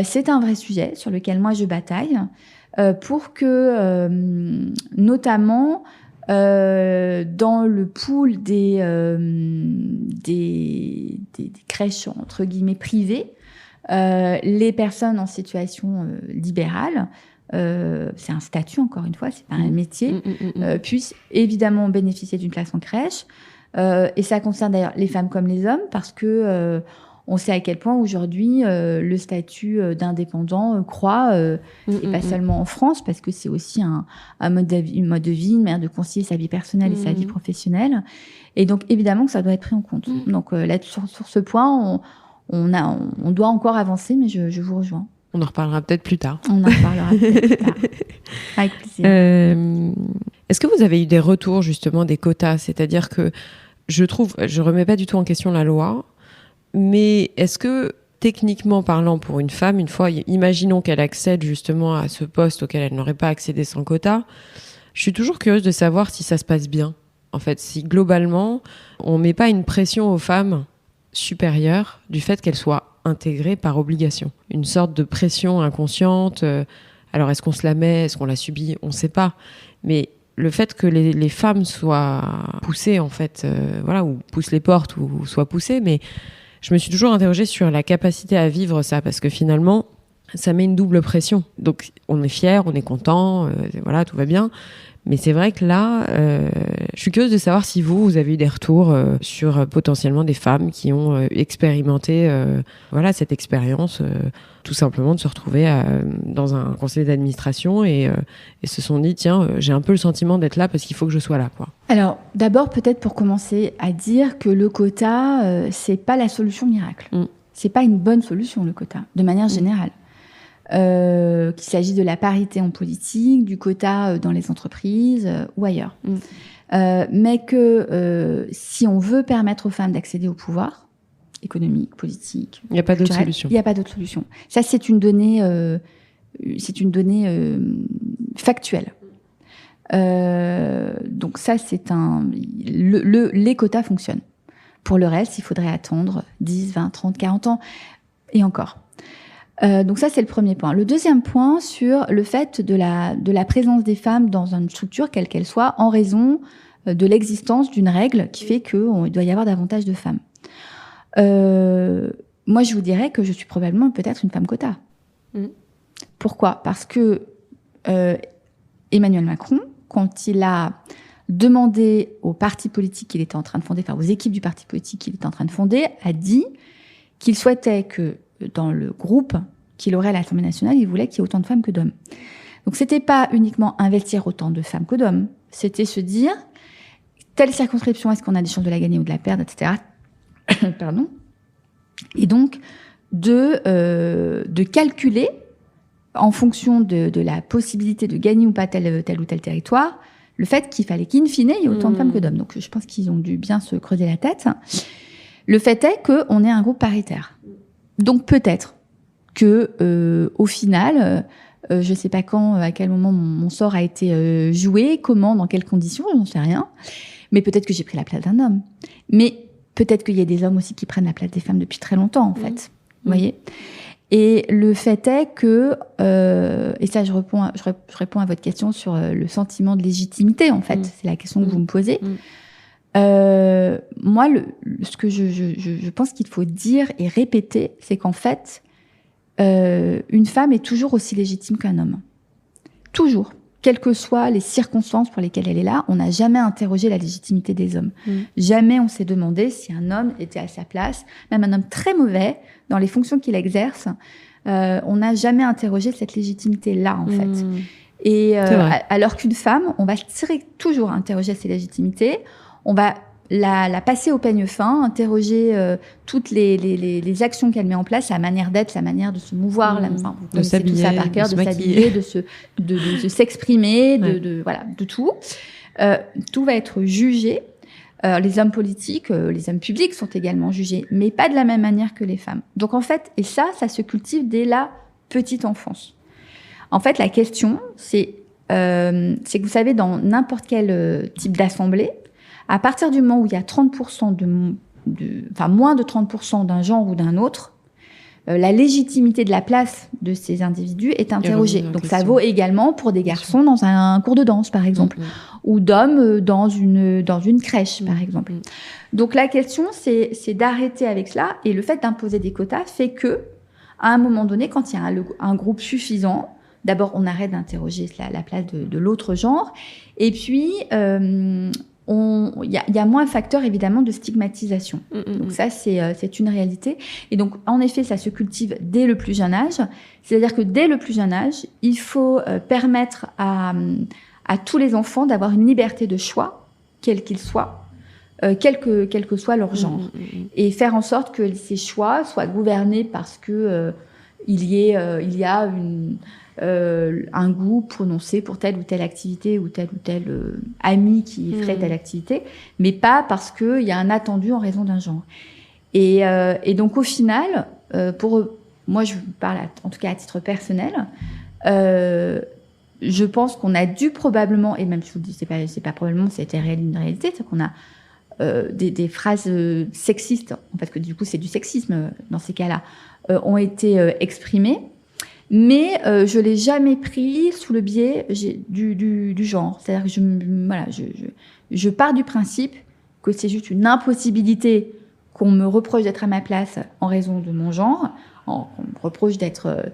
c'est un vrai sujet sur lequel moi je bataille pour que notamment dans le pool des crèches entre guillemets privées, les personnes en situation libérale, c'est un statut encore une fois, c'est pas un métier, puissent évidemment bénéficier d'une place en crèche. Et ça concerne d'ailleurs les femmes comme les hommes parce que on sait à quel point aujourd'hui le statut d'indépendant croît, et pas seulement en France parce que c'est aussi un mode de vie, une manière de concilier sa vie personnelle et sa vie professionnelle. Et donc évidemment que ça doit être pris en compte. Donc là sur ce point, on doit encore avancer, mais je vous rejoins. On en reparlera peut-être plus tard. Avec plaisir. Est-ce que vous avez eu des retours justement des quotas ? C'est-à-dire que je remets pas du tout en question la loi, mais est-ce que techniquement parlant pour une femme, une fois, imaginons qu'elle accède justement à ce poste auquel elle n'aurait pas accédé sans quota, je suis toujours curieuse de savoir si ça se passe bien. En fait, si globalement, on met pas une pression aux femmes supérieure du fait qu'elles soient intégrées par obligation. Une sorte de pression inconsciente. Alors, est-ce qu'on se la met ? Est-ce qu'on la subit ? On ne sait pas. Mais le fait que les femmes soient poussées, en fait, ou poussent les portes ou soient poussées, mais je me suis toujours interrogée sur la capacité à vivre ça, parce que finalement, ça met une double pression. Donc, on est fiers, on est content, tout va bien. Mais c'est vrai que là, je suis curieuse de savoir si vous avez eu des retours sur potentiellement des femmes qui ont expérimenté cette expérience, tout simplement de se retrouver dans un conseil d'administration et se sont dit, tiens, j'ai un peu le sentiment d'être là parce qu'il faut que je sois là, quoi. Alors, d'abord, peut-être pour commencer à dire que le quota, c'est pas la solution miracle. C'est pas une bonne solution, le quota, de manière générale. Qu'il s'agisse de la parité en politique, du quota dans les entreprises ou ailleurs. Mais que si on veut permettre aux femmes d'accéder au pouvoir économique, politique, il n'y a pas d'autre solution. Il n'y a pas d'autre solution. Ça, c'est une donnée factuelle. Donc ça, c'est les quotas fonctionnent. Pour le reste, il faudrait attendre 10, 20, 30, 40 ans et encore. Donc ça, c'est le premier point. Le deuxième point sur le fait de la présence des femmes dans une structure, quelle qu'elle soit, en raison de l'existence d'une règle qui fait qu'il doit y avoir davantage de femmes. Moi, je vous dirais que je suis probablement peut-être une femme quota. Pourquoi ? Parce que Emmanuel Macron, quand il a demandé aux partis politiques qu'il était en train de fonder, enfin aux équipes du parti politique qu'il était en train de fonder, a dit qu'il souhaitait que dans le groupe qu'il aurait à l'Assemblée nationale, il voulait qu'il y ait autant de femmes que d'hommes. Donc c'était pas uniquement investir autant de femmes que d'hommes, c'était se dire telle circonscription, est-ce qu'on a des chances de la gagner ou de la perdre, etc. Pardon. Et donc de calculer en fonction de la possibilité de gagner ou pas tel ou tel territoire, le fait qu'il fallait qu'in fine, il y ait autant de femmes que d'hommes. Donc je pense qu'ils ont dû bien se creuser la tête. Le fait est qu'on est un groupe paritaire. Donc peut-être que au final, je sais pas quand, à quel moment mon sort a été joué, comment, dans quelles conditions, je n'en sais rien. Mais peut-être que j'ai pris la place d'un homme. Mais peut-être qu'il y a des hommes aussi qui prennent la place des femmes depuis très longtemps, en fait. Vous voyez ? Et le fait est que, et ça je réponds à votre question sur le sentiment de légitimité, en fait. C'est la question que vous me posez. Moi, ce que je pense qu'il faut dire et répéter, c'est qu'en fait, une femme est toujours aussi légitime qu'un homme. Toujours. Quelles que soient les circonstances pour lesquelles elle est là, on n'a jamais interrogé la légitimité des hommes. Jamais on s'est demandé si un homme était à sa place, même un homme très mauvais, dans les fonctions qu'il exerce, on n'a jamais interrogé cette légitimité-là, en fait. Et alors qu'une femme, on va toujours interroger ses légitimités, on va la passer au peigne fin, interroger toutes les actions qu'elle met en place, sa manière d'être, sa manière de se mouvoir, vous connaissez tout ça par cœur, de s'habiller, de s'exprimer, voilà, de tout. Tout va être jugé. Les hommes politiques, les hommes publics sont également jugés, mais pas de la même manière que les femmes. Donc en fait, et ça se cultive dès la petite enfance. En fait, la question, c'est que vous savez, dans n'importe quel type d'assemblée, à partir du moment où il y a 30% moins de 30% d'un genre ou d'un autre, la légitimité de la place de ces individus est interrogée. Donc ça vaut également pour des garçons dans un cours de danse, par exemple, ou d'hommes dans une crèche, par exemple. Donc la question, c'est d'arrêter avec cela, et le fait d'imposer des quotas fait que, à un moment donné, quand il y a un groupe suffisant, d'abord on arrête d'interroger la place de l'autre genre, et puis il y a moins un facteur évidemment de stigmatisation. Donc ça c'est une réalité, et donc en effet ça se cultive dès le plus jeune âge. C'est-à-dire que dès le plus jeune âge, il faut permettre à tous les enfants d'avoir une liberté de choix, quel qu'il soit, quel que soit leur genre, et faire en sorte que ces choix soient gouvernés parce que il y a un goût prononcé pour telle ou telle activité ou tel ami qui ferait telle activité, mais pas parce qu'il y a un attendu en raison d'un genre. Et donc au final, moi je vous parle en tout cas à titre personnel, je pense qu'on a dû probablement, et même je vous le dis, c'est pas probablement, c'était une réalité, c'est qu'on a des phrases sexistes, en fait, que du coup c'est du sexisme dans ces cas-là, ont été exprimées. Mais je l'ai jamais pris sous le biais du genre. C'est-à-dire que je pars du principe que c'est juste une impossibilité qu'on me reproche d'être à ma place en raison de mon genre, qu'on me reproche d'être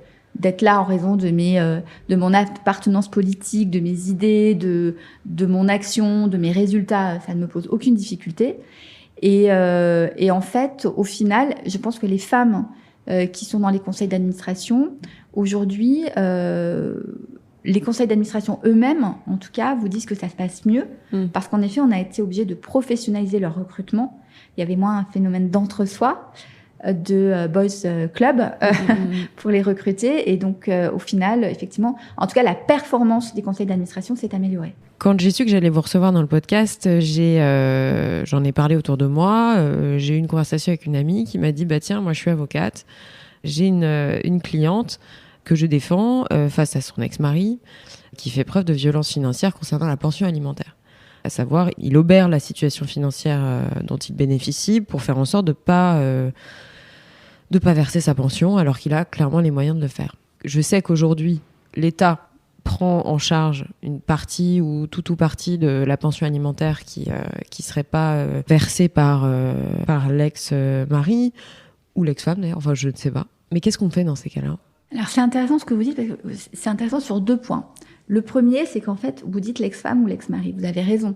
là en raison de mon appartenance politique, de mes idées, de mon action, de mes résultats. Ça ne me pose aucune difficulté. Et en fait, au final, je pense que les femmes qui sont dans les conseils d'administration, aujourd'hui, les conseils d'administration eux-mêmes, en tout cas, vous disent que ça se passe mieux, parce qu'en effet, on a été obligé de professionnaliser leur recrutement. Il y avait moins un phénomène d'entre-soi, de boys club pour les recruter, et donc au final, effectivement, en tout cas, la performance des conseils d'administration s'est améliorée. Quand j'ai su que j'allais vous recevoir dans le podcast, j'en ai parlé autour de moi. J'ai eu une conversation avec une amie qui m'a dit tiens, moi je suis avocate, j'ai une cliente que je défends face à son ex-mari qui fait preuve de violence financière concernant la pension alimentaire. À savoir, il obère la situation financière dont il bénéficie pour faire en sorte de pas verser sa pension alors qu'il a clairement les moyens de le faire. Je sais qu'aujourd'hui, l'État prend en charge une partie ou tout ou partie de la pension alimentaire qui serait pas versée par l'ex-mari ou l'ex-femme d'ailleurs, enfin je ne sais pas. Mais qu'est-ce qu'on fait dans ces cas-là ? Alors c'est intéressant ce que vous dites, parce que c'est intéressant sur 2 points. Le premier, c'est qu'en fait, vous dites l'ex-femme ou l'ex-mari. Vous avez raison.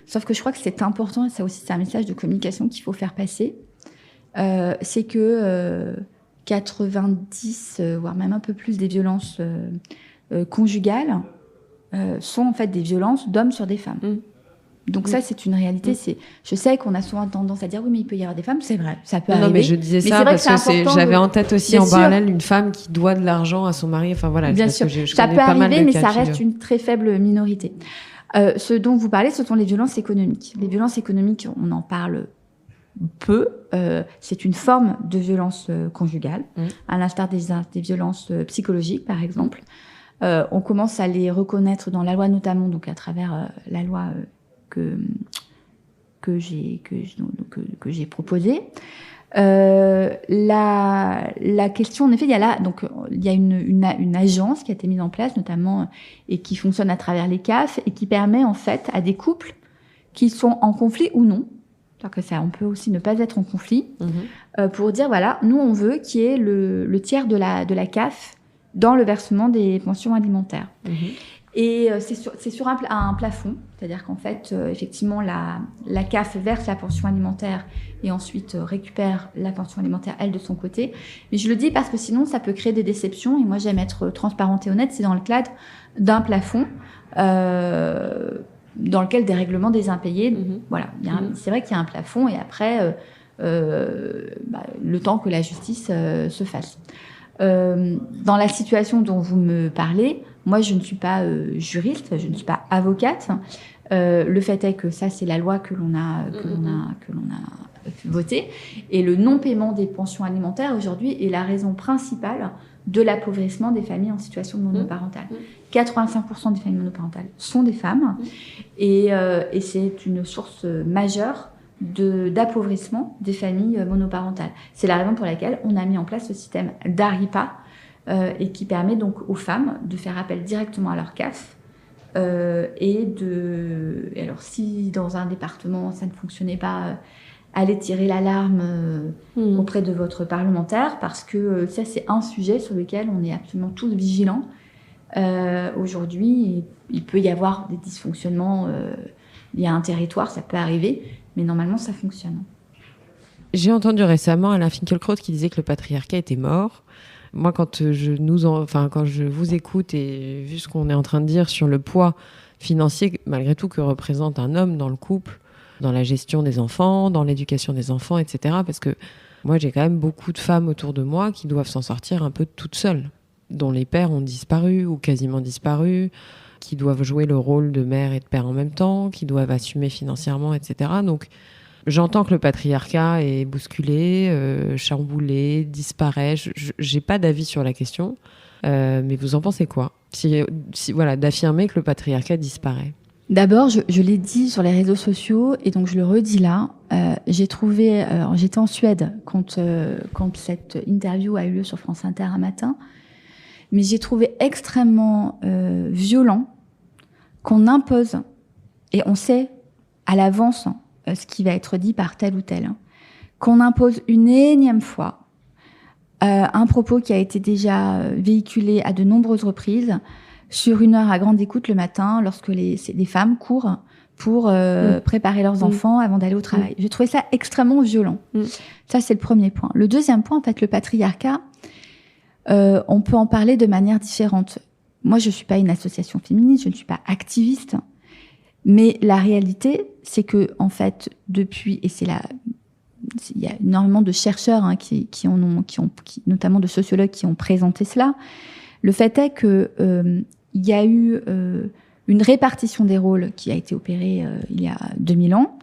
Sauf que je crois que c'est important, et ça aussi c'est un message de communication qu'il faut faire passer. C'est que 90, voire même un peu plus des violences conjugales sont en fait des violences d'hommes sur des femmes. Donc ça, c'est une réalité. Je sais qu'on a souvent tendance à dire oui, mais il peut y avoir des femmes. C'est vrai, ça peut arriver. Non, mais je disais ça parce que j'avais en tête aussi en parallèle une femme qui doit de l'argent à son mari. Enfin voilà. Bien sûr, ça peut arriver, mais ça reste une très faible minorité. Ce dont vous parlez, ce sont les violences économiques. Les violences économiques, on en parle peu. C'est une forme de violence conjugale, à l'instar des violences psychologiques, par exemple. On commence à les reconnaître dans la loi, notamment donc à travers la loi que j'ai proposée. La question, en effet, il y a une agence qui a été mise en place, notamment, et qui fonctionne à travers les CAF, et qui permet, en fait, à des couples qui sont en conflit ou non, c'est-à-dire que ça, on peut aussi ne pas être en conflit, pour dire, voilà, nous, on veut qu'il y ait le tiers de la CAF dans le versement des pensions alimentaires. Et c'est sur un plafond, c'est-à-dire qu'en fait, effectivement, la CAF verse la pension alimentaire et ensuite récupère la pension alimentaire, elle, de son côté. Mais je le dis parce que sinon, ça peut créer des déceptions. Et moi, j'aime être transparente et honnête. C'est dans le cadre d'un plafond dans lequel des règlements des impayés. Voilà, c'est vrai qu'il y a un plafond et après, le temps que la justice se fasse. Dans la situation dont vous me parlez, moi, je ne suis pas juriste, je ne suis pas avocate. Le fait est que ça, c'est la loi que l'on a votée. Et le non-paiement des pensions alimentaires, aujourd'hui, est la raison principale de l'appauvrissement des familles en situation de monoparentale. 85% des familles monoparentales sont des femmes. Et c'est une source majeure d'appauvrissement des familles monoparentales. C'est la raison pour laquelle on a mis en place ce système d'ARIPA, et qui permet donc aux femmes de faire appel directement à leur CAF. Et alors, si dans un département ça ne fonctionnait pas, allez tirer l'alarme auprès de votre parlementaire, parce que ça, c'est un sujet sur lequel on est absolument tous vigilants. Aujourd'hui, il peut y avoir des dysfonctionnements liés à un territoire, ça peut arriver, mais normalement, ça fonctionne. J'ai entendu récemment Alain Finkielkraut qui disait que le patriarcat était mort. Moi, quand je vous écoute et vu ce qu'on est en train de dire sur le poids financier, malgré tout, que représente un homme dans le couple, dans la gestion des enfants, dans l'éducation des enfants, etc. Parce que moi, j'ai quand même beaucoup de femmes autour de moi qui doivent s'en sortir un peu toutes seules, dont les pères ont disparu ou quasiment disparu, qui doivent jouer le rôle de mère et de père en même temps, qui doivent assumer financièrement, etc. Donc, j'entends que le patriarcat est bousculé, chamboulé, disparaît. J'ai pas d'avis sur la question, mais vous en pensez quoi ? Voilà, d'affirmer que le patriarcat disparaît. D'abord, je l'ai dit sur les réseaux sociaux, et donc je le redis là. J'ai trouvé, j'étais en Suède quand cette interview a eu lieu sur France Inter un matin, mais j'ai trouvé extrêmement violent qu'on impose, et on sait à l'avance ce qui va être dit par tel ou tel, qu'on impose une énième fois un propos qui a été déjà véhiculé à de nombreuses reprises sur une heure à grande écoute le matin, lorsque les femmes courent pour préparer leurs enfants avant d'aller au travail. J'ai trouvé ça extrêmement violent. Ça, c'est le premier point. Le deuxième point, en fait, le patriarcat, on peut en parler de manière différente. Moi, je suis pas une association féministe, je ne suis pas activiste. Mais la réalité, c'est que, en fait, depuis, et il y a énormément de chercheurs notamment de sociologues qui ont présenté cela. Le fait est que il y a eu une répartition des rôles qui a été opérée il y a 2000 ans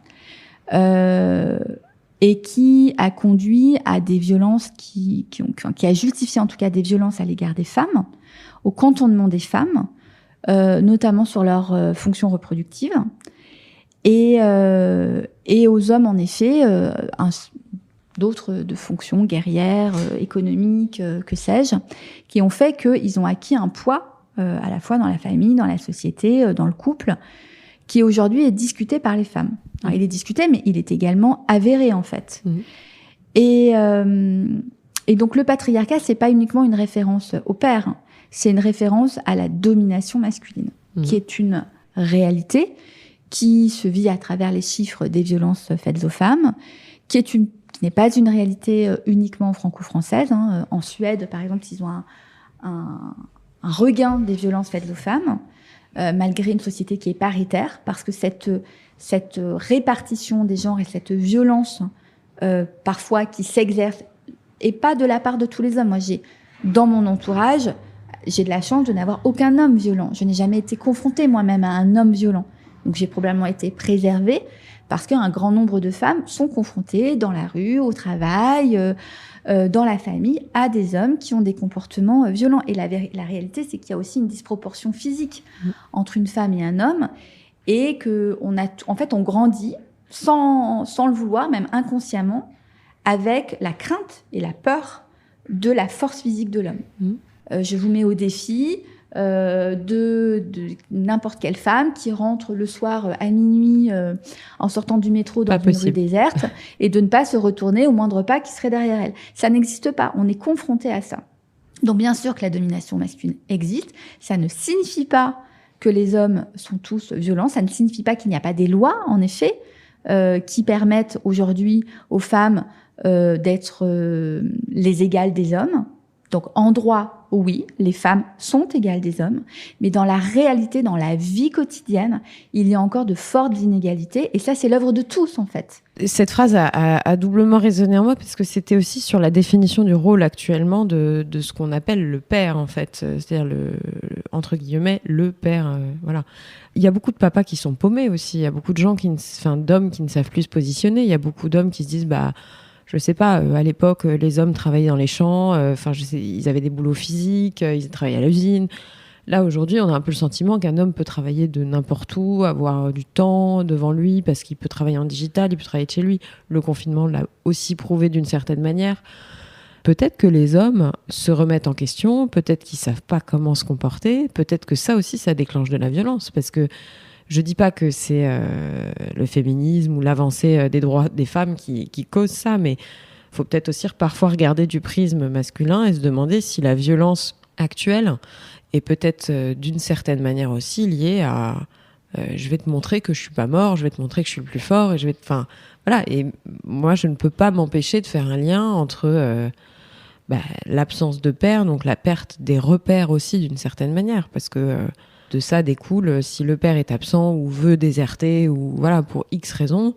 et qui a conduit à des violences qui a justifié en tout cas des violences à l'égard des femmes, au cantonnement des femmes, notamment sur leurs fonctions reproductives, et aux hommes en effet d'autres de fonctions guerrières, économiques, que sais-je, qui ont fait qu'ils ont acquis un poids à la fois dans la famille, dans la société, dans le couple, qui aujourd'hui est discuté par les femmes. Alors, il est discuté, mais il est également avéré en fait. Et Et donc le patriarcat, c'est pas uniquement une référence au père, hein. C'est une référence à la domination masculine, qui est une réalité qui se vit à travers les chiffres des violences faites aux femmes, qui n'est pas une réalité uniquement franco-française, hein. En Suède, par exemple, ils ont un regain des violences faites aux femmes, malgré une société qui est paritaire, parce que cette répartition des genres et cette violence parfois qui s'exerce, et pas de la part de tous les hommes. Moi, dans mon entourage, j'ai de la chance de n'avoir aucun homme violent. Je n'ai jamais été confrontée moi-même à un homme violent. Donc j'ai probablement été préservée parce qu'un grand nombre de femmes sont confrontées dans la rue, au travail, dans la famille, à des hommes qui ont des comportements violents. Et la réalité, c'est qu'il y a aussi une disproportion physique entre une femme et un homme, et on grandit sans le vouloir, même inconsciemment, avec la crainte et la peur de la force physique de l'homme. Je vous mets au défi de n'importe quelle femme qui rentre le soir à minuit en sortant du métro dans une rue déserte et de ne pas se retourner au moindre pas qui serait derrière elle. Ça n'existe pas. On est confronté à ça. Donc bien sûr que la domination masculine existe. Ça ne signifie pas que les hommes sont tous violents. Ça ne signifie pas qu'il n'y a pas des lois, en effet, qui permettent aujourd'hui aux femmes d'être les égales des hommes. Donc en droit, oui, les femmes sont égales des hommes, mais dans la réalité, dans la vie quotidienne, il y a encore de fortes inégalités, et ça, c'est l'œuvre de tous, en fait. Cette phrase a doublement résonné en moi, parce que c'était aussi sur la définition du rôle actuellement de ce qu'on appelle le père, en fait, c'est-à-dire entre guillemets, le père, voilà. Il y a beaucoup de papas qui sont paumés aussi, il y a beaucoup de gens d'hommes qui ne savent plus se positionner, il y a beaucoup d'hommes qui se disent, je sais pas, à l'époque, les hommes travaillaient dans les champs, ils avaient des boulots physiques, ils travaillaient à l'usine. Là, aujourd'hui, on a un peu le sentiment qu'un homme peut travailler de n'importe où, avoir du temps devant lui, parce qu'il peut travailler en digital, il peut travailler de chez lui. Le confinement l'a aussi prouvé d'une certaine manière. Peut-être que les hommes se remettent en question, peut-être qu'ils savent pas comment se comporter, peut-être que ça aussi, ça déclenche de la violence, parce que je dis pas que c'est le féminisme ou l'avancée des droits des femmes qui cause ça, mais il faut peut-être aussi parfois regarder du prisme masculin et se demander si la violence actuelle est peut-être d'une certaine manière aussi liée à je vais te montrer que je suis pas mort, je vais te montrer que je suis le plus fort, et voilà. Et moi, je ne peux pas m'empêcher de faire un lien entre l'absence de père, donc la perte des repères aussi d'une certaine manière, parce que de ça découle, si le père est absent ou veut déserter, ou voilà, pour X raisons,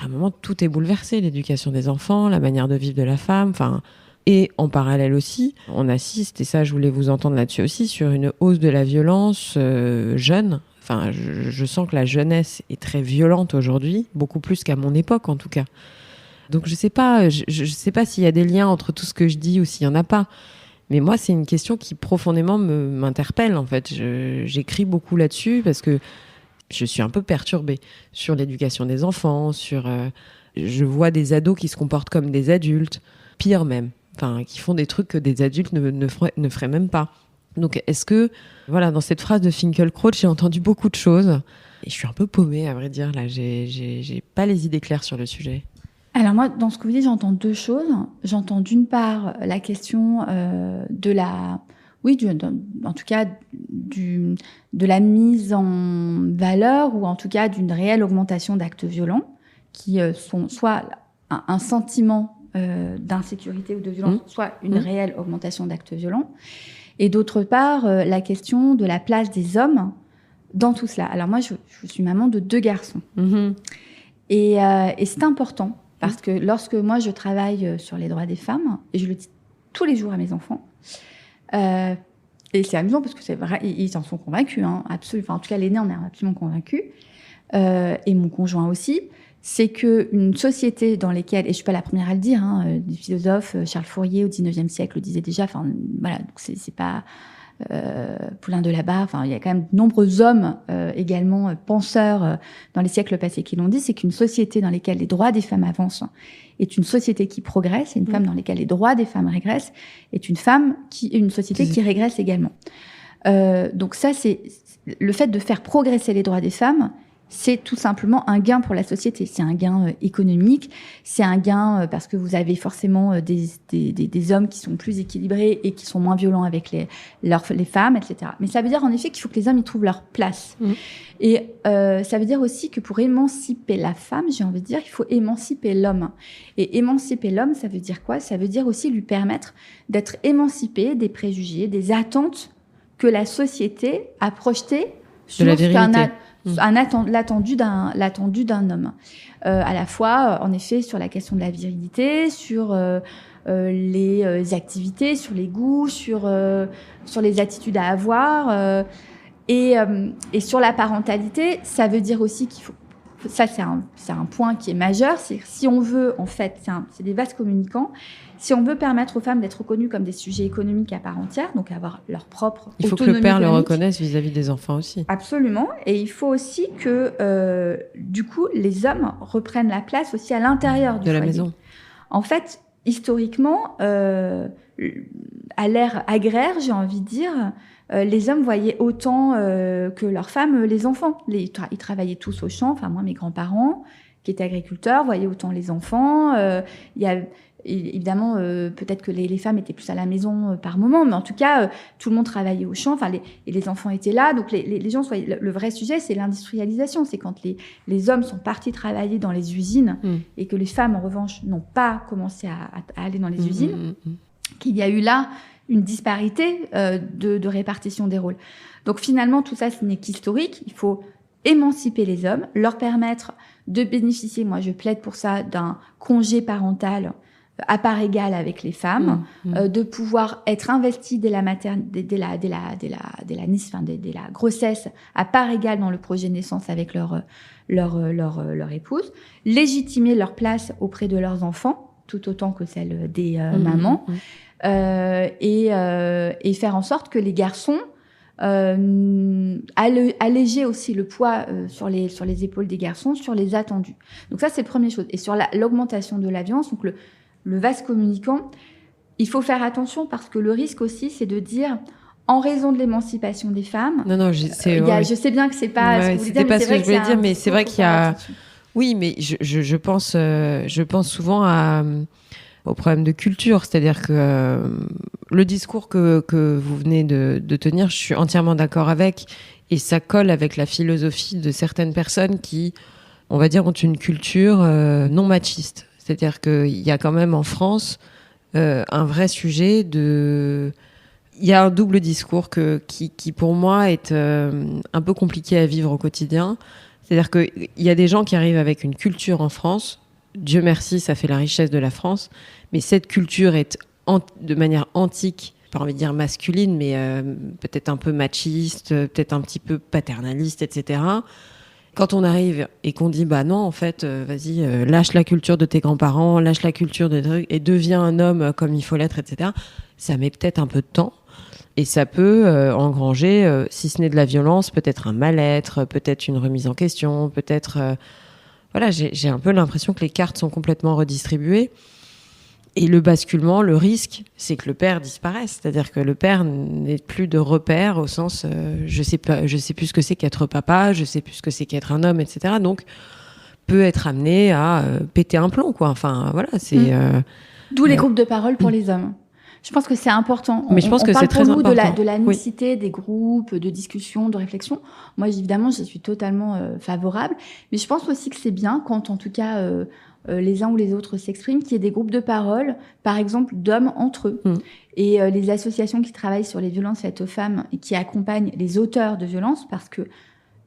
à un moment, tout est bouleversé. L'éducation des enfants, la manière de vivre de la femme, et en parallèle aussi, on assiste, et ça, je voulais vous entendre là-dessus aussi, sur une hausse de la violence jeune. Je sens que la jeunesse est très violente aujourd'hui, beaucoup plus qu'à mon époque, en tout cas. Donc, je sais pas s'il y a des liens entre tout ce que je dis ou s'il y en a pas. Mais moi, c'est une question qui profondément m'interpelle, en fait. J'écris beaucoup là-dessus parce que je suis un peu perturbée sur l'éducation des enfants, je vois des ados qui se comportent comme des adultes, pire même, qui font des trucs que des adultes ne feraient même pas. Donc, est-ce que, voilà, dans cette phrase de Finkielkraut, j'ai entendu beaucoup de choses et je suis un peu paumée, à vrai dire, là. J'ai pas les idées claires sur le sujet. Alors moi, dans ce que vous dites, j'entends deux choses. J'entends d'une part la question en tout cas, de la mise en valeur, ou en tout cas d'une réelle augmentation d'actes violents, qui sont soit un sentiment d'insécurité ou de violence, soit une réelle augmentation d'actes violents. Et d'autre part, la question de la place des hommes dans tout cela. Alors moi, je suis maman de 2 garçons. Et c'est important. Parce que lorsque moi, je travaille sur les droits des femmes, et je le dis tous les jours à mes enfants, et c'est amusant parce que c'est vrai, ils en sont convaincus, hein, absolument. Enfin, en tout cas, l'aîné en est absolument convaincu, et mon conjoint aussi, c'est qu'une société dans laquelle, et je suis pas la première à le dire, hein, des philosophes, Charles Fourier au XIXe siècle le disait déjà, enfin voilà, donc c'est pas... Poulain de la Barre, il y a quand même de nombreux hommes également penseurs dans les siècles passés qui l'ont dit, c'est qu'une société dans laquelle les droits des femmes avancent est une société qui progresse, et une femme dans laquelle les droits des femmes régressent est une société qui régresse également. Donc ça, c'est le fait de faire progresser les droits des femmes, c'est tout simplement un gain pour la société. C'est un gain économique, c'est un gain parce que vous avez forcément des hommes qui sont plus équilibrés et qui sont moins violents avec les femmes, etc. Mais ça veut dire en effet qu'il faut que les hommes y trouvent leur place. Et ça veut dire aussi que pour émanciper la femme, j'ai envie de dire, il faut émanciper l'homme. Et émanciper l'homme, ça veut dire quoi? Ça veut dire aussi lui permettre d'être émancipé des préjugés, des attentes que la société a projetées sur l'attendu d'un homme. À la fois, en effet, sur la question de la virilité, sur les activités, sur les goûts, sur les attitudes à avoir, et sur la parentalité. Ça veut dire aussi qu'il faut... Ça, c'est un point qui est majeur. C'est si on veut, en fait, c'est des vases communicants. Si on veut permettre aux femmes d'être reconnues comme des sujets économiques à part entière, donc avoir leur propre autonomie. Il faut que le père le reconnaisse vis-à-vis des enfants aussi. Absolument. Et il faut aussi que, du coup, les hommes reprennent la place aussi à l'intérieur du foyer. De la maison. En fait, historiquement, à l'ère agraire, j'ai envie de dire, les hommes voyaient autant que leurs femmes les enfants. Ils travaillaient tous au champ. Enfin, moi, mes grands-parents, qui étaient agriculteurs, voyaient autant les enfants. Il y a évidemment peut-être que les femmes étaient plus à la maison par moment, mais en tout cas, tout le monde travaillait au champ. Enfin, les enfants étaient là. Donc, les gens le vrai sujet, c'est l'industrialisation. C'est quand les hommes sont partis travailler dans les usines et que les femmes, en revanche, n'ont pas commencé à aller dans les usines, qu'il y a eu là une disparité de répartition des rôles. Donc finalement, tout ça, ce n'est qu'historique. Il faut émanciper les hommes, leur permettre de bénéficier, moi je plaide pour ça, d'un congé parental à part égale avec les femmes, de pouvoir être investis dès la grossesse à part égale dans le projet de naissance avec leur épouse, légitimer leur place auprès de leurs enfants, tout autant que celle des mamans, et faire en sorte que les garçons alléger aussi le poids sur les épaules des garçons, sur les attendus. Donc ça, c'est la première chose. Et sur l'augmentation de la violence, donc le vase communicant, il faut faire attention parce que le risque aussi, c'est de dire, en raison de l'émancipation des femmes... Non, je sais bien que c'est pas ce que vous voulez dire, c'était pas ce que je voulais dire, mais c'est vrai qu'il y a... Oui, mais je pense souvent au problème de culture, c'est-à-dire que le discours que vous venez de tenir, je suis entièrement d'accord avec, et ça colle avec la philosophie de certaines personnes qui, on va dire, ont une culture non machiste. C'est-à-dire qu'il y a quand même en France un vrai sujet de... Il y a un double discours qui pour moi est un peu compliqué à vivre au quotidien. C'est-à-dire qu'il y a des gens qui arrivent avec une culture en France. Dieu merci, ça fait la richesse de la France. Mais cette culture est de manière antique, pas envie de dire masculine, mais peut-être un peu machiste, peut-être un petit peu paternaliste, etc. Quand on arrive et qu'on dit, bah non, en fait, vas-y, lâche la culture de tes grands-parents, lâche la culture de trucs et deviens un homme comme il faut l'être, etc. Ça met peut-être un peu de temps. Et ça peut engranger, si ce n'est de la violence, peut-être un mal-être, peut-être une remise en question, peut-être... Voilà, j'ai un peu l'impression que les cartes sont complètement redistribuées. Et le basculement, le risque, c'est que le père disparaisse. C'est-à-dire que le père n'est plus de repère au sens, je sais plus ce que c'est qu'être papa, je sais plus ce que c'est qu'être un homme, etc. Donc, peut être amené à péter un plomb, quoi. Enfin, voilà, c'est... D'où les groupes de parole pour les hommes. Je pense que c'est important. Mais je pense que c'est très important. On parle de la mixité des groupes, de discussions, de réflexions. Moi, évidemment, je suis totalement favorable. Mais je pense aussi que c'est bien quand, en tout cas, les uns ou les autres s'expriment, qu'il y ait des groupes de parole, par exemple, d'hommes entre eux. Et les associations qui travaillent sur les violences faites aux femmes et qui accompagnent les auteurs de violences, parce que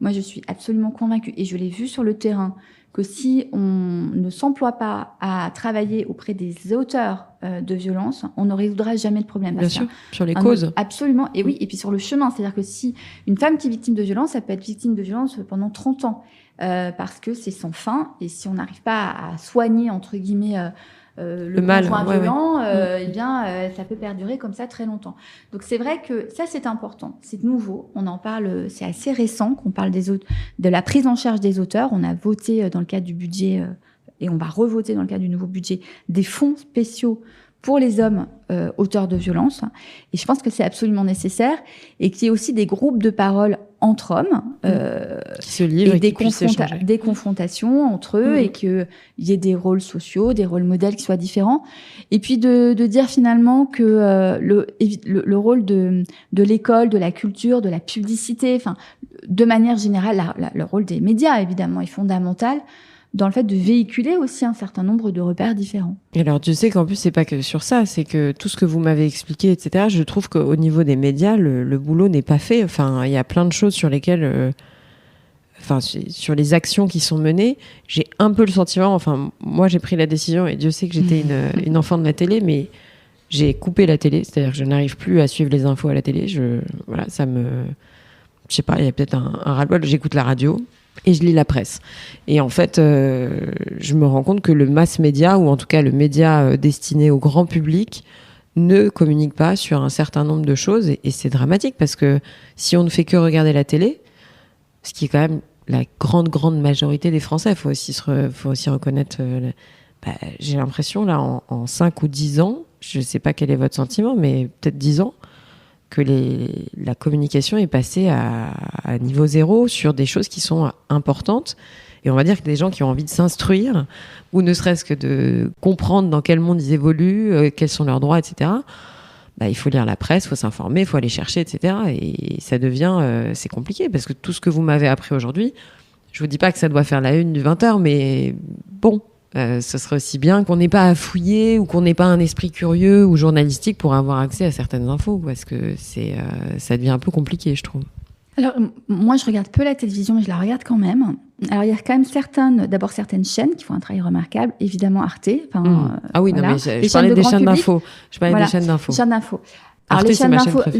moi, je suis absolument convaincue, et je l'ai vu sur le terrain, que si on ne s'emploie pas à travailler auprès des auteurs de violences, on ne résoudra jamais le problème. Bien sûr, sur les causes. Absolument, et oui, et puis sur le chemin. C'est-à-dire que si une femme qui est victime de violence, elle peut être victime de violence pendant 30 ans, parce que c'est sans fin, et si on n'arrive pas à soigner, entre guillemets, le mal violent, eh bien, ça peut perdurer comme ça très longtemps. Donc c'est vrai que ça, c'est important, c'est nouveau, on en parle, c'est assez récent qu'on parle de la prise en charge des auteurs. On a voté dans le cadre du budget, et on va revoter dans le cadre du nouveau budget, des fonds spéciaux pour les hommes auteurs de violences. Et je pense que c'est absolument nécessaire et qu'il y ait aussi des groupes de parole entre hommes qui se livrent et des confrontations entre eux et qu'il y ait des rôles sociaux, des rôles modèles qui soient différents. Et puis de dire finalement que le rôle de l'école, de la culture, de la publicité, enfin de manière générale, le rôle des médias évidemment est fondamental dans le fait de véhiculer aussi un certain nombre de repères différents. Et alors, tu sais qu'en plus, c'est pas que sur ça, c'est que tout ce que vous m'avez expliqué, etc., je trouve qu'au niveau des médias, le boulot n'est pas fait. Enfin, il y a plein de choses sur lesquelles... sur les actions qui sont menées, j'ai un peu le sentiment... Enfin, moi, j'ai pris la décision, et Dieu sait que j'étais une enfant de la télé, mais j'ai coupé la télé. C'est-à-dire que je n'arrive plus à suivre les infos à la télé. Voilà, ça me... Je sais pas, il y a peut-être un ras-le-bol. J'écoute la radio et je lis la presse. Et en fait, je me rends compte que le mass média, ou en tout cas le média destiné au grand public, ne communique pas sur un certain nombre de choses. Et c'est dramatique parce que si on ne fait que regarder la télé, ce qui est quand même la grande majorité des Français, faut aussi reconnaître... j'ai l'impression, là, en 5 ou 10 ans, je sais pas quel est votre sentiment, mais peut-être 10 ans, que la communication est passée à niveau zéro sur des choses qui sont importantes. Et on va dire que des gens qui ont envie de s'instruire, ou ne serait-ce que de comprendre dans quel monde ils évoluent, quels sont leurs droits, etc., il faut lire la presse, il faut s'informer, il faut aller chercher, etc. Et ça devient... c'est compliqué, parce que tout ce que vous m'avez appris aujourd'hui, je vous dis pas que ça doit faire la une du 20h, mais bon... ce serait aussi bien qu'on n'ait pas à fouiller ou qu'on n'ait pas un esprit curieux ou journalistique pour avoir accès à certaines infos, parce que ça devient un peu compliqué, je trouve. Alors, moi, je regarde peu la télévision, mais je la regarde quand même. Alors, il y a quand même certaines chaînes qui font un travail remarquable. Évidemment, Arte. Ah oui, voilà. Non, mais je parlais des chaînes d'infos. Des chaînes d'infos. Alors, les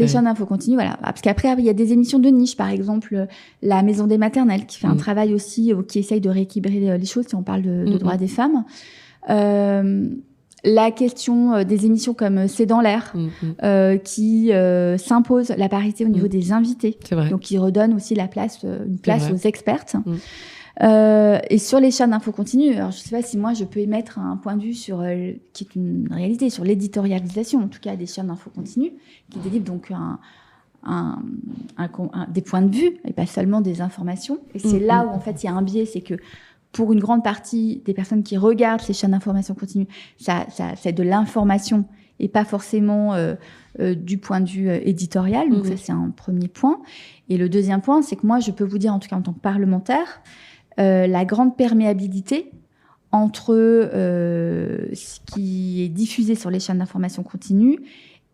chaînes d'infos continuent, voilà. Parce qu'après, il y a des émissions de niche, par exemple, la Maison des maternelles, qui fait un travail aussi, qui essaye de rééquilibrer les choses, si on parle de droits des femmes. La question des émissions comme C'est dans l'air, qui s'impose la parité au niveau des invités. C'est vrai. Donc, qui redonne aussi une place aux expertes. Et sur les chaînes d'infos continues, alors je sais pas si moi je peux émettre un point de vue sur qui est une réalité, sur l'éditorialisation, en tout cas des chaînes d'infos continues, qui délivrent donc des points de vue et pas seulement des informations. Et c'est là où en fait il y a un biais, c'est que pour une grande partie des personnes qui regardent ces chaînes d'information continue, ça c'est de l'information et pas forcément du point de vue éditorial. Donc ça c'est un premier point. Et le deuxième point, c'est que moi je peux vous dire, en tout cas en tant que parlementaire, la grande perméabilité entre ce qui est diffusé sur les chaînes d'information continue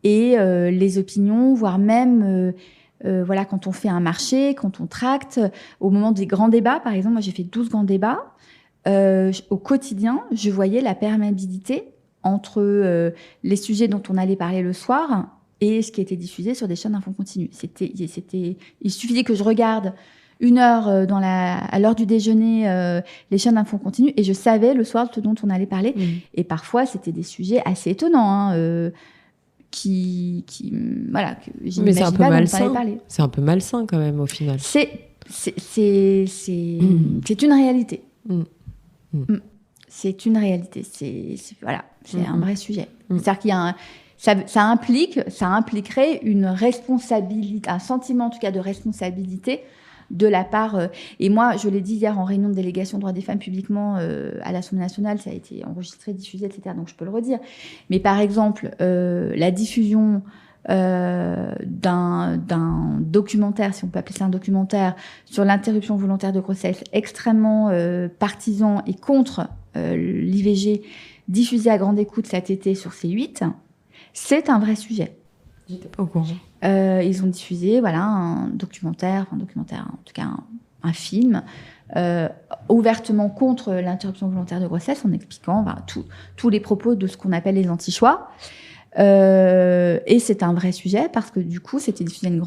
et les opinions, voire même quand on fait un marché, quand on tracte, au moment des grands débats. Par exemple, moi j'ai fait 12 grands débats. Au quotidien, je voyais la perméabilité entre les sujets dont on allait parler le soir et ce qui était diffusé sur des chaînes d'infos continue. Il suffisait que je regarde 1 heure à l'heure du déjeuner, les chaînes d'infos continue, et je savais le soir ce dont on allait parler. Et parfois, c'était des sujets assez étonnants, que mais c'est un peu malsain. C'est un peu malsain quand même au final. C'est une réalité. C'est une réalité. C'est un vrai sujet. C'est-à-dire qu'il y a ça impliquerait une responsabilité, un sentiment en tout cas de responsabilité de la part, et moi je l'ai dit hier en réunion de délégation droits des femmes publiquement à l'Assemblée nationale, ça a été enregistré, diffusé, etc. Donc je peux le redire. Mais par exemple, la diffusion d'un documentaire, si on peut appeler ça un documentaire, sur l'interruption volontaire de grossesse, extrêmement partisan et contre l'IVG, diffusé à grande écoute cet été sur C8, c'est un vrai sujet. J'étais pas au courant. Ils ont diffusé un documentaire, en tout cas un film, ouvertement contre l'interruption volontaire de grossesse, en expliquant tous les propos de ce qu'on appelle les anti-choix. Et c'est un vrai sujet parce que du coup, c'était diffusé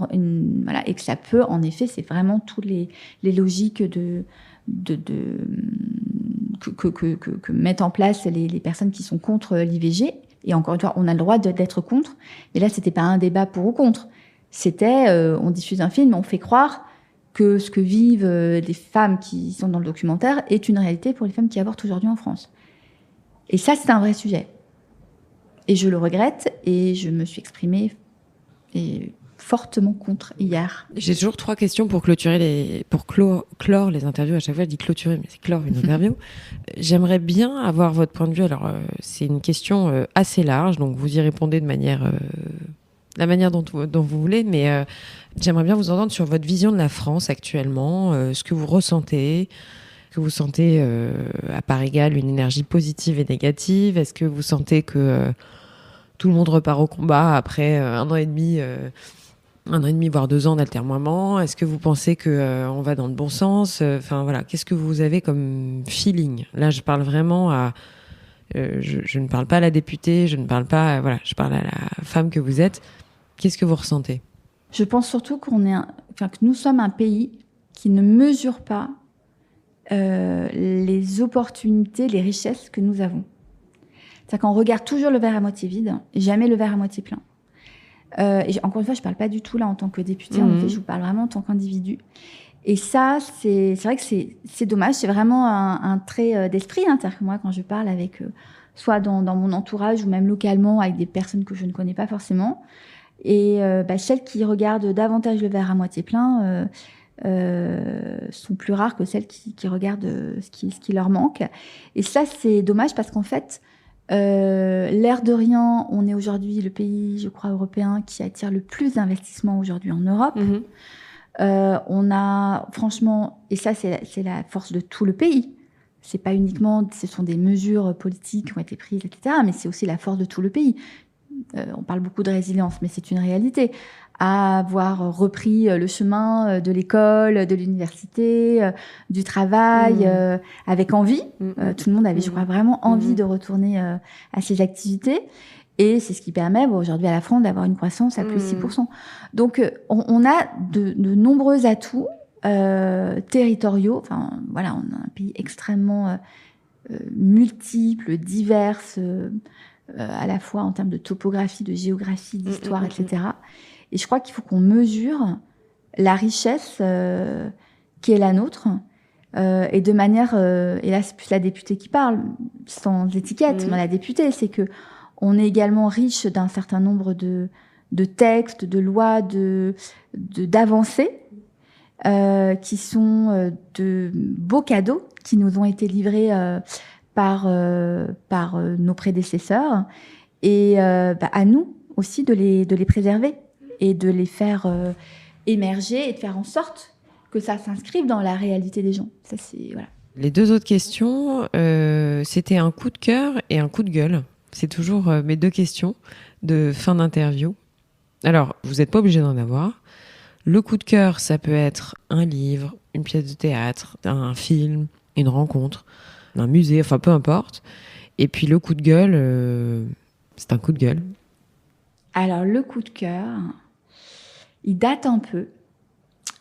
et que ça peut, en effet, c'est vraiment toutes les logiques que mettent en place les personnes qui sont contre l'IVG. Et encore une fois, on a le droit d'être contre. Mais là, c'était pas un débat pour ou contre. C'était, on diffuse un film, on fait croire que ce que vivent les femmes qui sont dans le documentaire est une réalité pour les femmes qui avortent aujourd'hui en France. Et ça, c'est un vrai sujet. Et je le regrette, et je me suis exprimée fortement contre hier. J'ai toujours 3 questions pour clore les interviews. À chaque fois, je dis clôturer, mais c'est clore une interview. J'aimerais bien avoir votre point de vue. Alors, c'est une question assez large, donc vous y répondez de la manière dont vous voulez, mais j'aimerais bien vous entendre sur votre vision de la France actuellement, ce que vous ressentez. Est-ce que vous sentez à part égale une énergie positive et négative? Est-ce que vous sentez que tout le monde repart au combat après 1 an et demi, voire 2 ans d'altermoiement? Est-ce que vous pensez qu'on va dans le bon sens? Enfin voilà, qu'est-ce que vous avez comme feeling? Là, je parle vraiment à... je ne parle pas à la députée, je ne parle pas... voilà, je parle à la femme que vous êtes. Qu'est-ce que vous ressentez? Je pense surtout que nous sommes un pays qui ne mesure pas les opportunités, les richesses que nous avons. C'est-à-dire qu'on regarde toujours le verre à moitié vide et jamais le verre à moitié plein. Et encore une fois, je ne parle pas du tout là en tant que députée, en effet, je vous parle vraiment en tant qu'individu. Et ça, c'est vrai que c'est dommage, c'est vraiment un trait d'esprit. C'est-à-dire que moi, quand je parle avec, soit dans mon entourage ou même localement avec des personnes que je ne connais pas forcément, et celles qui regardent davantage le verre à moitié plein sont plus rares que celles qui regardent ce qui leur manque. Et ça, c'est dommage parce qu'en fait, l'air de rien, on est aujourd'hui le pays, je crois, européen qui attire le plus d'investissements aujourd'hui en Europe. On a, franchement, et ça, c'est la force de tout le pays. C'est pas uniquement, ce sont des mesures politiques qui ont été prises, etc., mais c'est aussi la force de tout le pays. On parle beaucoup de résilience, mais c'est une réalité. À avoir repris le chemin de l'école, de l'université, du travail, avec envie. Tout le monde avait, je crois, vraiment envie de retourner à ses activités. Et c'est ce qui permet aujourd'hui à la France d'avoir une croissance à plus de 6%. Donc, on a de nombreux atouts territoriaux. Enfin, voilà, on a un pays extrêmement multiple, divers, à la fois en termes de topographie, de géographie, d'histoire, etc. Et je crois qu'il faut qu'on mesure la richesse qui est la nôtre, et de manière, et là c'est plus la députée qui parle, sans étiquette, mais la députée, c'est que on est également riche d'un certain nombre de textes, de lois, d'avancées, qui sont de beaux cadeaux qui nous ont été livrés par nos prédécesseurs, et à nous aussi de les préserver et de les faire émerger et de faire en sorte que ça s'inscrive dans la réalité des gens. Ça, c'est, voilà. Les 2 autres questions, c'était un coup de cœur et un coup de gueule. C'est toujours mes 2 questions de fin d'interview. Alors, vous n'êtes pas obligé d'en avoir. Le coup de cœur, ça peut être un livre, une pièce de théâtre, un film, une rencontre, un musée, enfin peu importe. Et puis le coup de gueule, c'est un coup de gueule. Alors le coup de cœur, il date un peu,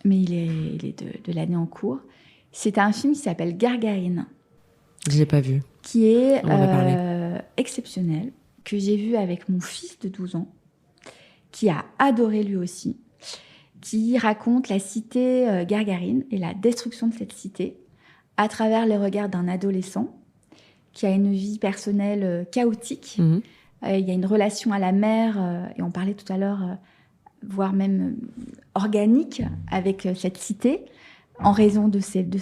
mais il est de l'année en cours. C'est un film qui s'appelle Gargarine. Je l'ai pas vu. Qui est exceptionnel, que j'ai vu avec mon fils de 12 ans, qui a adoré lui aussi, qui raconte la cité Gargarine et la destruction de cette cité à travers les regards d'un adolescent qui a une vie personnelle chaotique. Il y a une relation à la mer, et on parlait tout à l'heure, voire même organique, avec cette cité, en raison de cette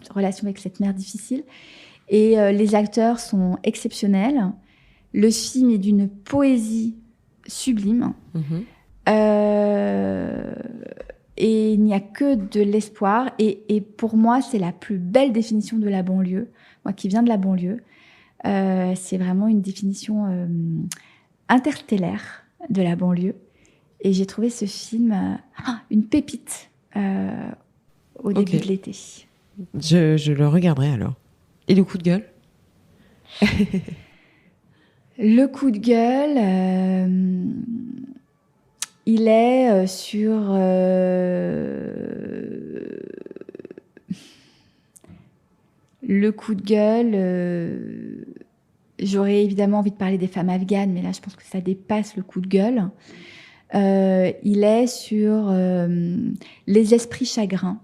relation avec cette mer difficile. Et les acteurs sont exceptionnels. Le film est d'une poésie sublime. Et il n'y a que de l'espoir. Et pour moi, c'est la plus belle définition de la banlieue. Moi qui viens de la banlieue, c'est vraiment une définition interstellaire de la banlieue. Et j'ai trouvé ce film une pépite au début de l'été. Je le regarderai alors. Et le coup de gueule? Le coup de gueule, il est sur... Le coup de gueule, j'aurais évidemment envie de parler des femmes afghanes, mais là je pense que ça dépasse le coup de gueule. Il est sur les esprits chagrins.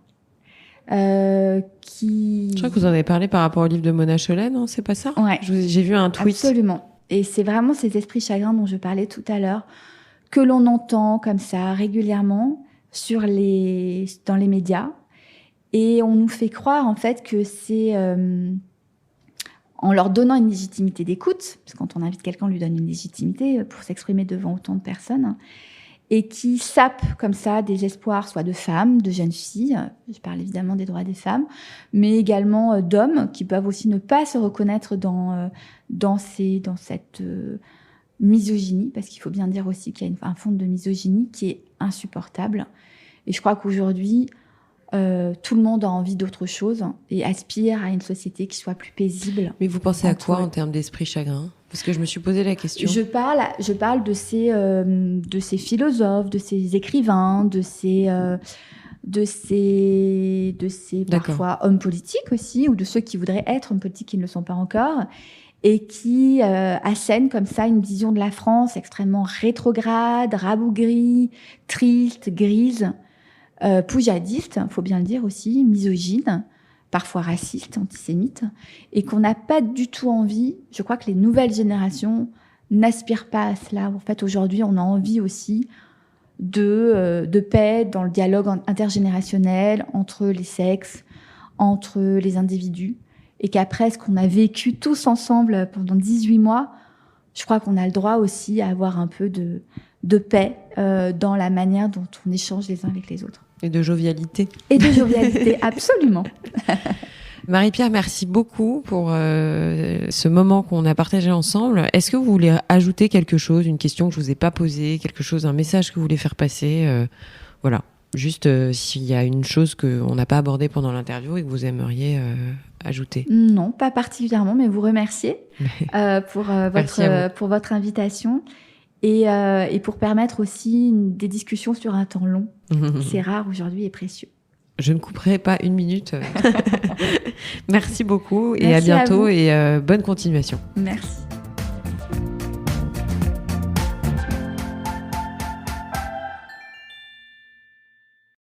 Je crois que vous en avez parlé par rapport au livre de Mona Chollet, non? C'est pas ça? Ouais. J'ai vu un tweet. Absolument. Et c'est vraiment ces esprits chagrins dont je parlais tout à l'heure, que l'on entend comme ça régulièrement dans les médias. Et on nous fait croire en fait que c'est en leur donnant une légitimité d'écoute, parce que quand on invite quelqu'un, on lui donne une légitimité pour s'exprimer devant autant de personnes, et qui sape comme ça des espoirs, soit de femmes, de jeunes filles, je parle évidemment des droits des femmes, mais également d'hommes qui peuvent aussi ne pas se reconnaître dans cette misogynie, parce qu'il faut bien dire aussi qu'il y a un fond de misogynie qui est insupportable. Et je crois qu'aujourd'hui, tout le monde a envie d'autre chose et aspire à une société qui soit plus paisible. Mais vous pensez à quoi en termes d'esprit chagrin ? Parce que je me suis posé la question. Je parle de ces philosophes, de ces écrivains, de ces parfois hommes politiques aussi, ou de ceux qui voudraient être hommes politiques qui ne le sont pas encore, et qui assènent comme ça une vision de la France extrêmement rétrograde, rabougrie, triste, grise, poujadiste, faut bien le dire aussi, misogyne, parfois raciste, antisémite, et qu'on n'a pas du tout envie. Je crois que les nouvelles générations n'aspirent pas à cela. En fait, aujourd'hui, on a envie aussi de paix dans le dialogue intergénérationnel entre les sexes, entre les individus, et qu'après ce qu'on a vécu tous ensemble pendant 18 mois, je crois qu'on a le droit aussi à avoir un peu de paix dans la manière dont on échange les uns avec les autres. Et de jovialité. Et de jovialité, absolument. Marie-Pierre, merci beaucoup pour ce moment qu'on a partagé ensemble. Est-ce que vous voulez ajouter quelque chose, une question que je vous ai pas posée, quelque chose, un message que vous voulez faire passer voilà, juste s'il y a une chose qu'on n'a pas abordée pendant l'interview et que vous aimeriez ajouter. Non, pas particulièrement, mais vous remercier pour votre invitation. Et pour permettre aussi des discussions sur un temps long. C'est rare aujourd'hui et précieux. Je ne couperai pas une minute. Merci beaucoup et à bientôt et bonne continuation. Merci.